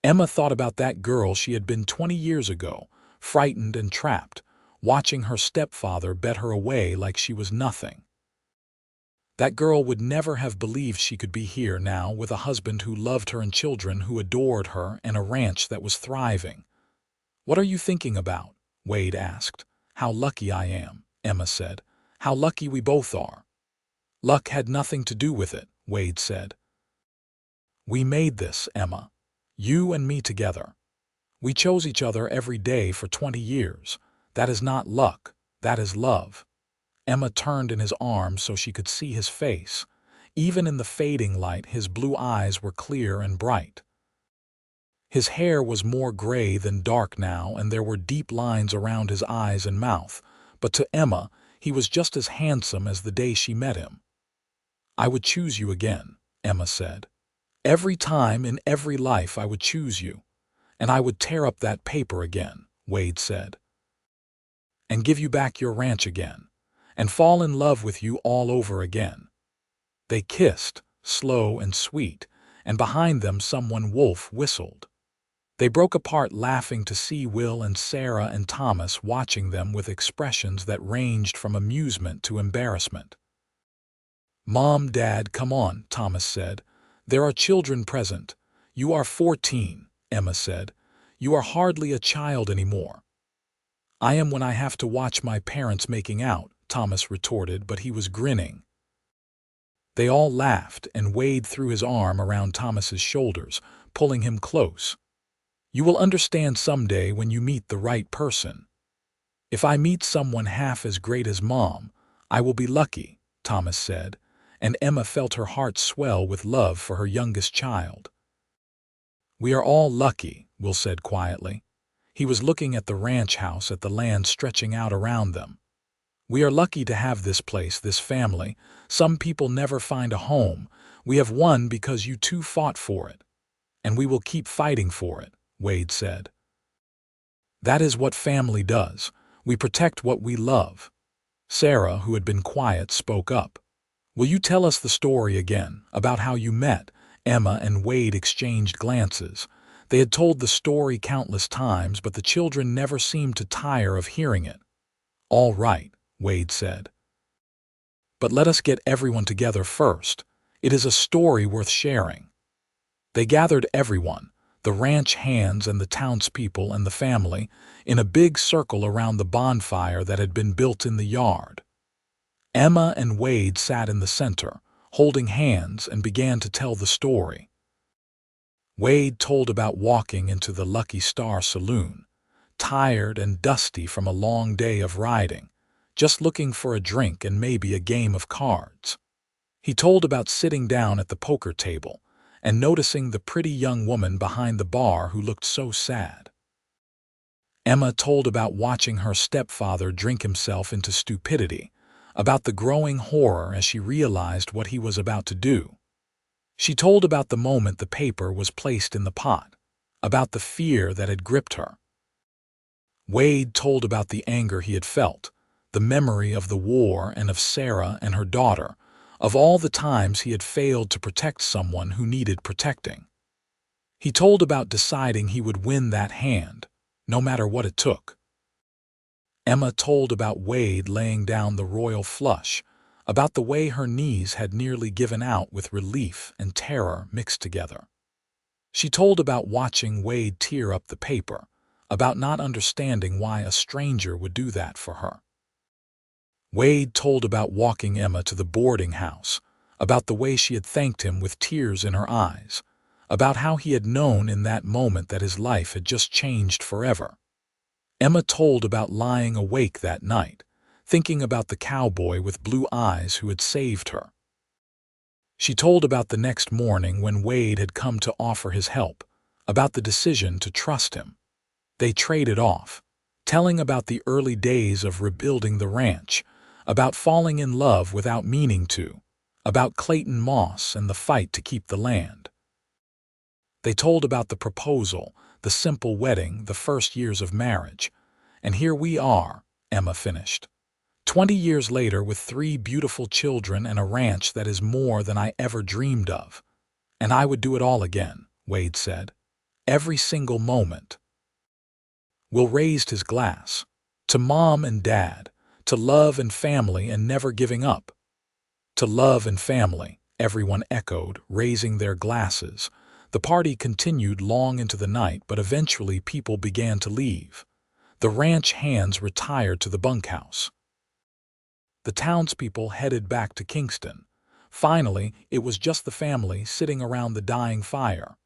Emma thought about that girl she had been 20 years ago, frightened and trapped, watching her stepfather bet her away like she was nothing. That girl would never have believed she could be here now with a husband who loved her and children who adored her and a ranch that was thriving. "What are you thinking about?" Wade asked. "How lucky I am," Emma said. "How lucky we both are." "Luck had nothing to do with it," Wade said. "We made this, Emma. You and me together. We chose each other every day for 20 years. That is not luck, that is love." Emma turned in his arms so she could see his face. Even in the fading light, his blue eyes were clear and bright. His hair was more gray than dark now, and there were deep lines around his eyes and mouth, but to Emma, he was just as handsome as the day she met him. "I would choose you again," Emma said. "Every time in every life I would choose you. And I would tear up that paper again," Wade said. "And give you back your ranch again. And fall in love with you all over again." They kissed, slow and sweet, and behind them someone wolf whistled. They broke apart laughing to see Will and Sarah and Thomas watching them with expressions that ranged from amusement to embarrassment. "Mom, Dad, come on," Thomas said. "There are children present. You are 14. Emma said. "You are hardly a child anymore." "I am when I have to watch my parents making out," Thomas retorted, but he was grinning. They all laughed, and Wade threw his arm around Thomas's shoulders, pulling him close. "You will understand someday when you meet the right person." "If I meet someone half as great as Mom, I will be lucky," Thomas said, and Emma felt her heart swell with love for her youngest child. "We are all lucky," Will said quietly. He was looking at the ranch house, at the land stretching out around them. We are lucky to have this place, this family. Some people never find a home. We have won because you two fought for it. And we will keep fighting for it, Wade said. That is what family does. We protect what we love. Sarah, who had been quiet, spoke up. Will you tell us the story again, about how you met? Emma and Wade exchanged glances. They had told the story countless times, but the children never seemed to tire of hearing it. All right, Wade said. But let us get everyone together first. It is a story worth sharing. They gathered everyone, the ranch hands and the townspeople and the family, in a big circle around the bonfire that had been built in the yard. Emma and Wade sat in the center, holding hands, and began to tell the story. Wade told about walking into the Lucky Star Saloon, tired and dusty from a long day of riding, just looking for a drink and maybe a game of cards. He told about sitting down at the poker table and noticing the pretty young woman behind the bar who looked so sad. Emma told about watching her stepfather drink himself into stupidity, about the growing horror as she realized what he was about to do. She told about the moment the paper was placed in the pot, about the fear that had gripped her. Wade told about the anger he had felt, the memory of the war and of Sarah and her daughter, of all the times he had failed to protect someone who needed protecting. He told about deciding he would win that hand, no matter what it took. Emma told about Wade laying down the royal flush, about the way her knees had nearly given out with relief and terror mixed together. She told about watching Wade tear up the paper, about not understanding why a stranger would do that for her. Wade told about walking Emma to the boarding house, about the way she had thanked him with tears in her eyes, about how he had known in that moment that his life had just changed forever. Emma told about lying awake that night, thinking about the cowboy with blue eyes who had saved her. She told about the next morning when Wade had come to offer his help, about the decision to trust him. They traded off, telling about the early days of rebuilding the ranch, about falling in love without meaning to, about Clayton Moss and the fight to keep the land. They told about the proposal, the simple wedding, the first years of marriage. And here we are, Emma finished. 20 years later with 3 beautiful children and a ranch that is more than I ever dreamed of. And I would do it all again, Wade said. Every single moment. Will raised his glass. To Mom and Dad. To love and family and never giving up. To love and family, everyone echoed, raising their glasses. The party continued long into the night, but eventually people began to leave. The ranch hands retired to the bunkhouse. The townspeople headed back to Kingston. Finally, it was just the family sitting around the dying fire.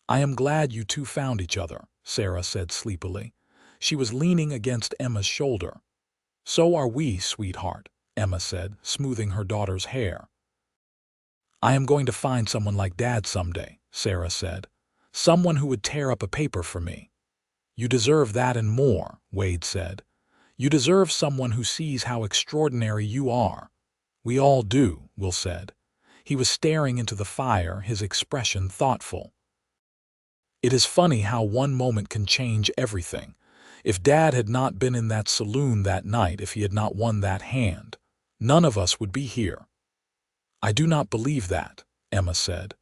I am glad you two found each other, Sarah said sleepily. She was leaning against Emma's shoulder. So are we, sweetheart, Emma said, smoothing her daughter's hair. I am going to find someone like Dad someday, Sarah said. Someone who would tear up a paper for me. You deserve that and more, Wade said. You deserve someone who sees how extraordinary you are. We all do, Will said. He was staring into the fire, his expression thoughtful. It is funny how one moment can change everything. If Dad had not been in that saloon that night, if he had not won that hand, none of us would be here. I do not believe that, Emma said.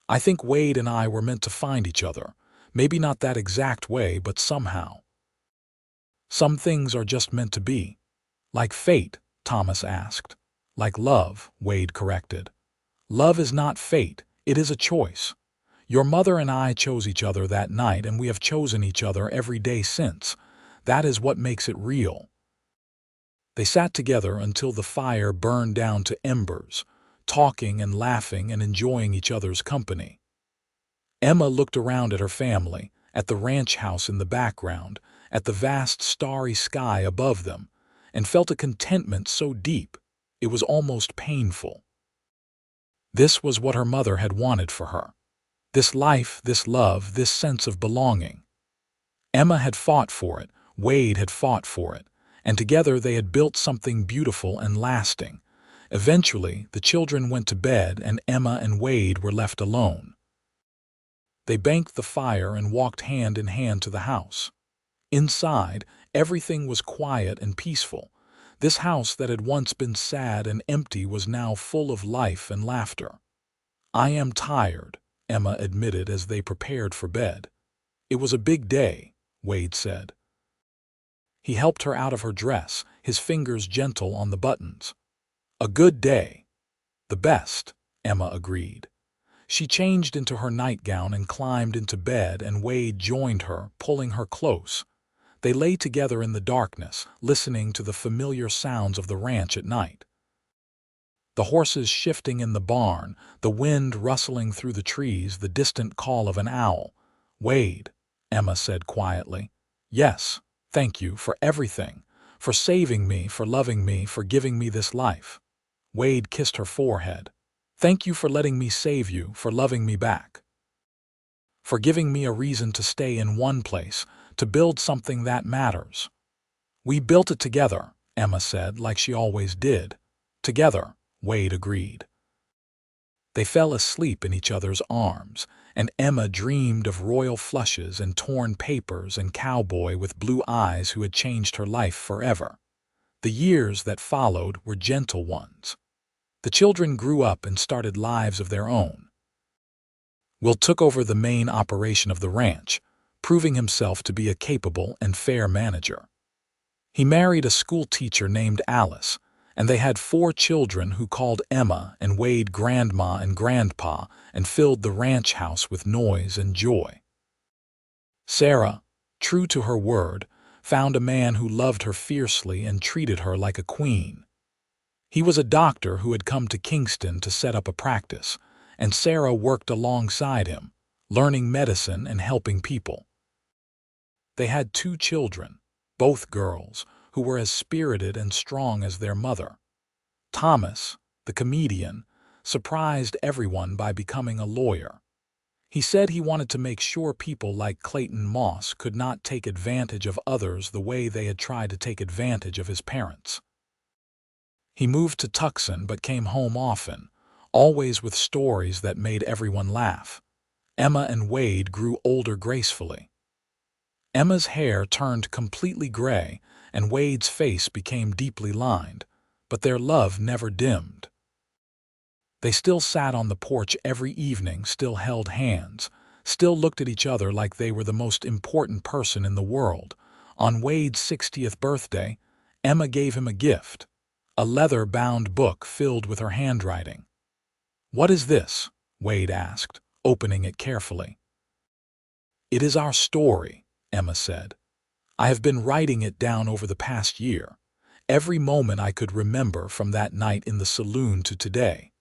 I think Wade and I were meant to find each other. Maybe not that exact way, but somehow. Some things are just meant to be. Like fate, Thomas asked. Like love, Wade corrected. Love is not fate, it is a choice. Your mother and I chose each other that night, and we have chosen each other every day since. That is what makes it real. They sat together until the fire burned down to embers, talking and laughing and enjoying each other's company. Emma looked around at her family, at the ranch house in the background, at the vast starry sky above them, and felt a contentment so deep, it was almost painful. This was what her mother had wanted for her. This life, this love, this sense of belonging. Emma had fought for it, Wade had fought for it, and together they had built something beautiful and lasting. Eventually, the children went to bed and Emma and Wade were left alone. They banked the fire and walked hand in hand to the house. Inside, everything was quiet and peaceful. This house that had once been sad and empty was now full of life and laughter. "I am tired," Emma admitted as they prepared for bed. "It was a big day," Wade said. He helped her out of her dress, his fingers gentle on the buttons. "A good day." "The best," Emma agreed. She changed into her nightgown and climbed into bed, and Wade joined her, pulling her close. They lay together in the darkness, listening to the familiar sounds of the ranch at night. The horses shifting in the barn, the wind rustling through the trees, the distant call of an owl. "Wade," Emma said quietly. "Yes, thank you for everything, for saving me, for loving me, for giving me this life." Wade kissed her forehead. "Thank you for letting me save you, for loving me back, for giving me a reason to stay in one place, to build something that matters." "We built it together," Emma said, like she always did. "Together," Wade agreed. They fell asleep in each other's arms, and Emma dreamed of royal flushes and torn papers and Cowboy with blue eyes who had changed her life forever. The years that followed were gentle ones. The children grew up and started lives of their own. Will took over the main operation of the ranch, proving himself to be a capable and fair manager. He married a school teacher named Alice, and they had 4 children who called Emma and Wade Grandma and Grandpa and filled the ranch house with noise and joy. Sarah, true to her word, found a man who loved her fiercely and treated her like a queen. He was a doctor who had come to Kingston to set up a practice, and Sarah worked alongside him, learning medicine and helping people. They had 2 children, both girls, who were as spirited and strong as their mother. Thomas, the comedian, surprised everyone by becoming a lawyer. He said he wanted to make sure people like Clayton Moss could not take advantage of others the way they had tried to take advantage of his parents. He moved to Tucson but came home often, always with stories that made everyone laugh. Emma and Wade grew older gracefully. Emma's hair turned completely gray, and Wade's face became deeply lined, but their love never dimmed. They still sat on the porch every evening, still held hands, still looked at each other like they were the most important person in the world. On Wade's 60th birthday, Emma gave him a gift, a leather-bound book filled with her handwriting. "What is this?" Wade asked, opening it carefully. "It is our story," Emma said. "I have been writing it down over the past year, every moment I could remember from that night in the saloon to today.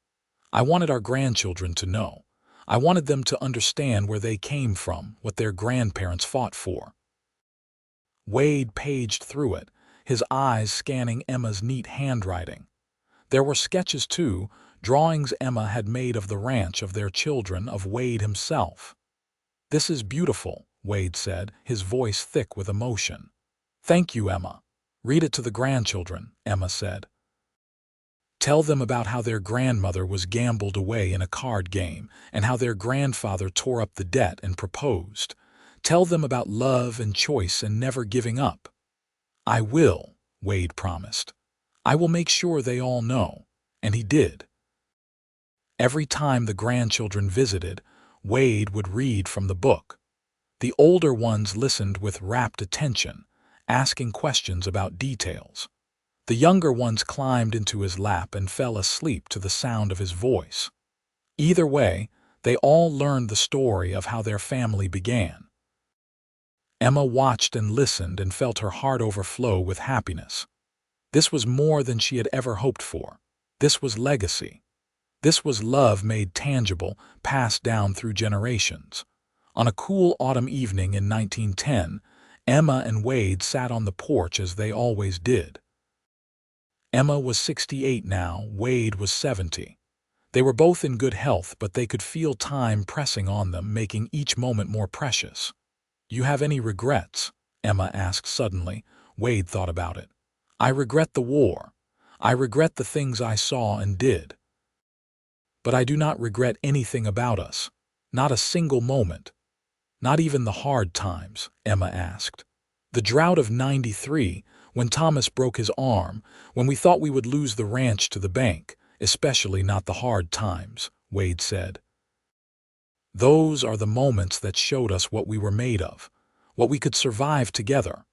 I wanted our grandchildren to know. I wanted them to understand where they came from, what their grandparents fought for." Wade paged through it, his eyes scanning Emma's neat handwriting. There were sketches, too, drawings Emma had made of the ranch, of their children, of Wade himself. "This is beautiful," Wade said, his voice thick with emotion. "Thank you, Emma. Read it to the grandchildren," Emma said. "Tell them about how their grandmother was gambled away in a card game and how their grandfather tore up the debt and proposed. Tell them about love and choice and never giving up." "I will," Wade promised. "I will make sure they all know." And he did. Every time the grandchildren visited, Wade would read from the book. The older ones listened with rapt attention, asking questions about details. The younger ones climbed into his lap and fell asleep to the sound of his voice. Either way, they all learned the story of how their family began. Emma watched and listened and felt her heart overflow with happiness. This was more than she had ever hoped for. This was legacy. This was love made tangible, passed down through generations. On a cool autumn evening in 1910, Emma and Wade sat on the porch as they always did. Emma was 68 now, Wade was 70. They were both in good health, but they could feel time pressing on them, making each moment more precious. "You have any regrets?" Emma asked suddenly. Wade thought about it. I regret the war. I regret the things I saw and did. But I do not regret anything about us. Not a single moment. Not even the hard times, Emma asked. The drought of '93, when Thomas broke his arm, when we thought we would lose the ranch to the bank, especially not the hard times, Wade said. Those are the moments that showed us what we were made of, what we could survive together.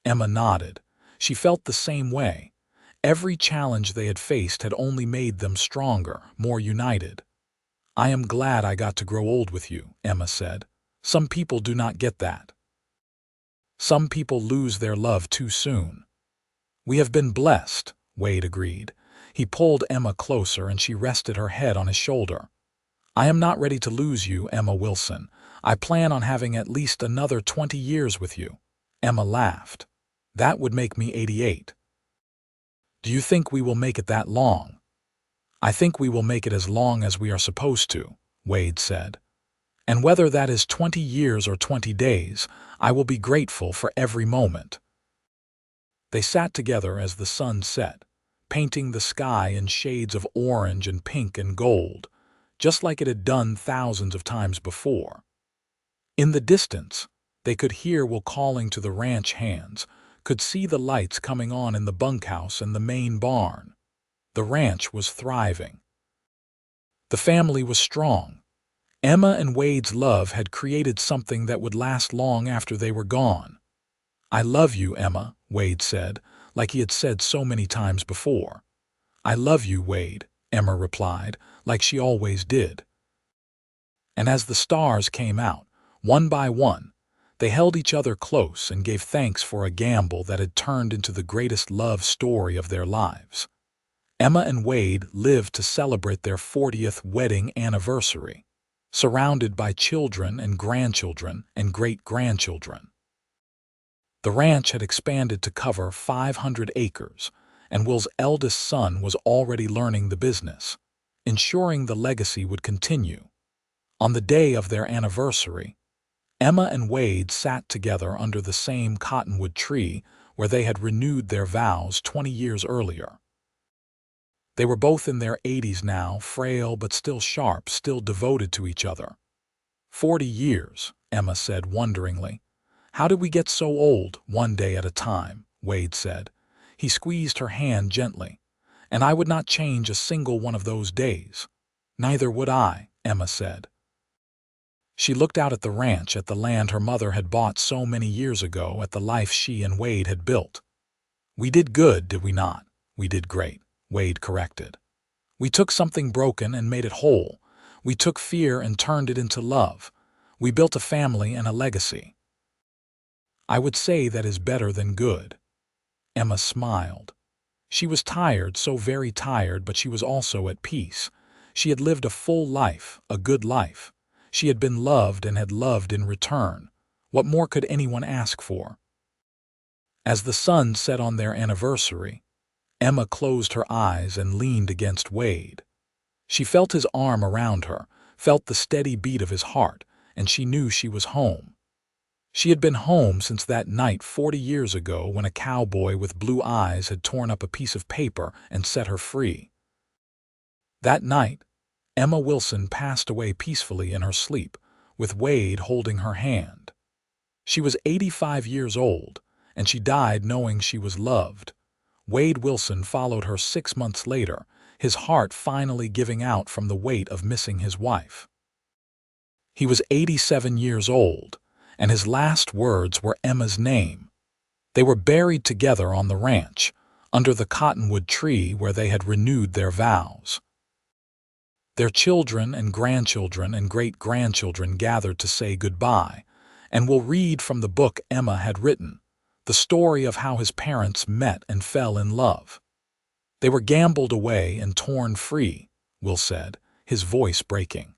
Emma nodded. She felt the same way. Every challenge they had faced had only made them stronger, more united. I am glad I got to grow old with you, Emma said. Some people do not get that. Some people lose their love too soon. We have been blessed, Wade agreed. He pulled Emma closer and she rested her head on his shoulder. I am not ready to lose you, Emma Wilson. I plan on having at least another 20 years with you. Emma laughed. That would make me 88. Do you think we will make it that long? I think we will make it as long as we are supposed to, Wade said. And whether that is 20 years or 20 days, I will be grateful for every moment. They sat together as the sun set, painting the sky in shades of orange and pink and gold, just like it had done thousands of times before. In the distance, they could hear Will calling to the ranch hands, could see the lights coming on in the bunkhouse and the main barn. The ranch was thriving. The family was strong. Emma and Wade's love had created something that would last long after they were gone. I love you, Emma, Wade said, like he had said so many times before. I love you, Wade, Emma replied, like she always did. And as the stars came out, one by one, they held each other close and gave thanks for a gamble that had turned into the greatest love story of their lives. Emma and Wade lived to celebrate their 40th wedding anniversary, surrounded by children and grandchildren and great-grandchildren. The ranch had expanded to cover 500 acres, and Will's eldest son was already learning the business, ensuring the legacy would continue. On the day of their anniversary, Emma and Wade sat together under the same cottonwood tree where they had renewed their vows 20 years earlier. They were both in their 80s now, frail but still sharp, still devoted to each other. 40 years, Emma said wonderingly. How did we get so old, one day at a time, Wade said. He squeezed her hand gently. And I would not change a single one of those days. Neither would I, Emma said. She looked out at the ranch, at the land her mother had bought so many years ago, at the life she and Wade had built. We did good, did we not? We did great, Wade corrected. We took something broken and made it whole. We took fear and turned it into love. We built a family and a legacy. I would say that is better than good. Emma smiled. She was tired, so very tired, but she was also at peace. She had lived a full life, a good life. She had been loved and had loved in return. What more could anyone ask for? As the sun set on their anniversary, Emma closed her eyes and leaned against Wade. She felt his arm around her, felt the steady beat of his heart, and she knew she was home. She had been home since that night 40 years ago when a cowboy with blue eyes had torn up a piece of paper and set her free. That night, Emma Wilson passed away peacefully in her sleep, with Wade holding her hand. She was 85 years old, and she died knowing she was loved. Wade Wilson followed her 6 months later, his heart finally giving out from the weight of missing his wife. He was 87 years old, and his last words were Emma's name. They were buried together on the ranch, under the cottonwood tree where they had renewed their vows. Their children and grandchildren and great-grandchildren gathered to say goodbye, and will read from the book Emma had written, the story of how his parents met and fell in love. They were gambled away and torn free, Will said, his voice breaking.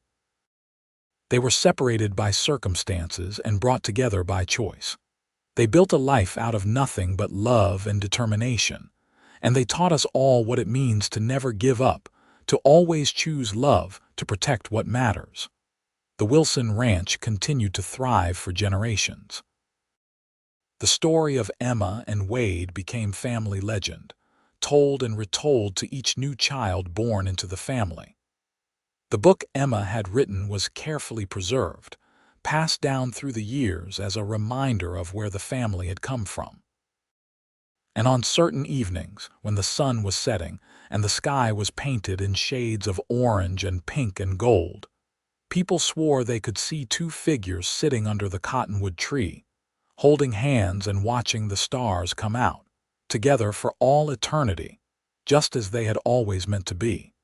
They were separated by circumstances and brought together by choice. They built a life out of nothing but love and determination, and they taught us all what it means to never give up, to always choose love, to protect what matters. The Wilson Ranch continued to thrive for generations. The story of Emma and Wade became family legend, told and retold to each new child born into the family. The book Emma had written was carefully preserved, passed down through the years as a reminder of where the family had come from. And on certain evenings, when the sun was setting and the sky was painted in shades of orange and pink and gold, people swore they could see two figures sitting under the cottonwood tree, holding hands and watching the stars come out, together for all eternity, just as they had always meant to be.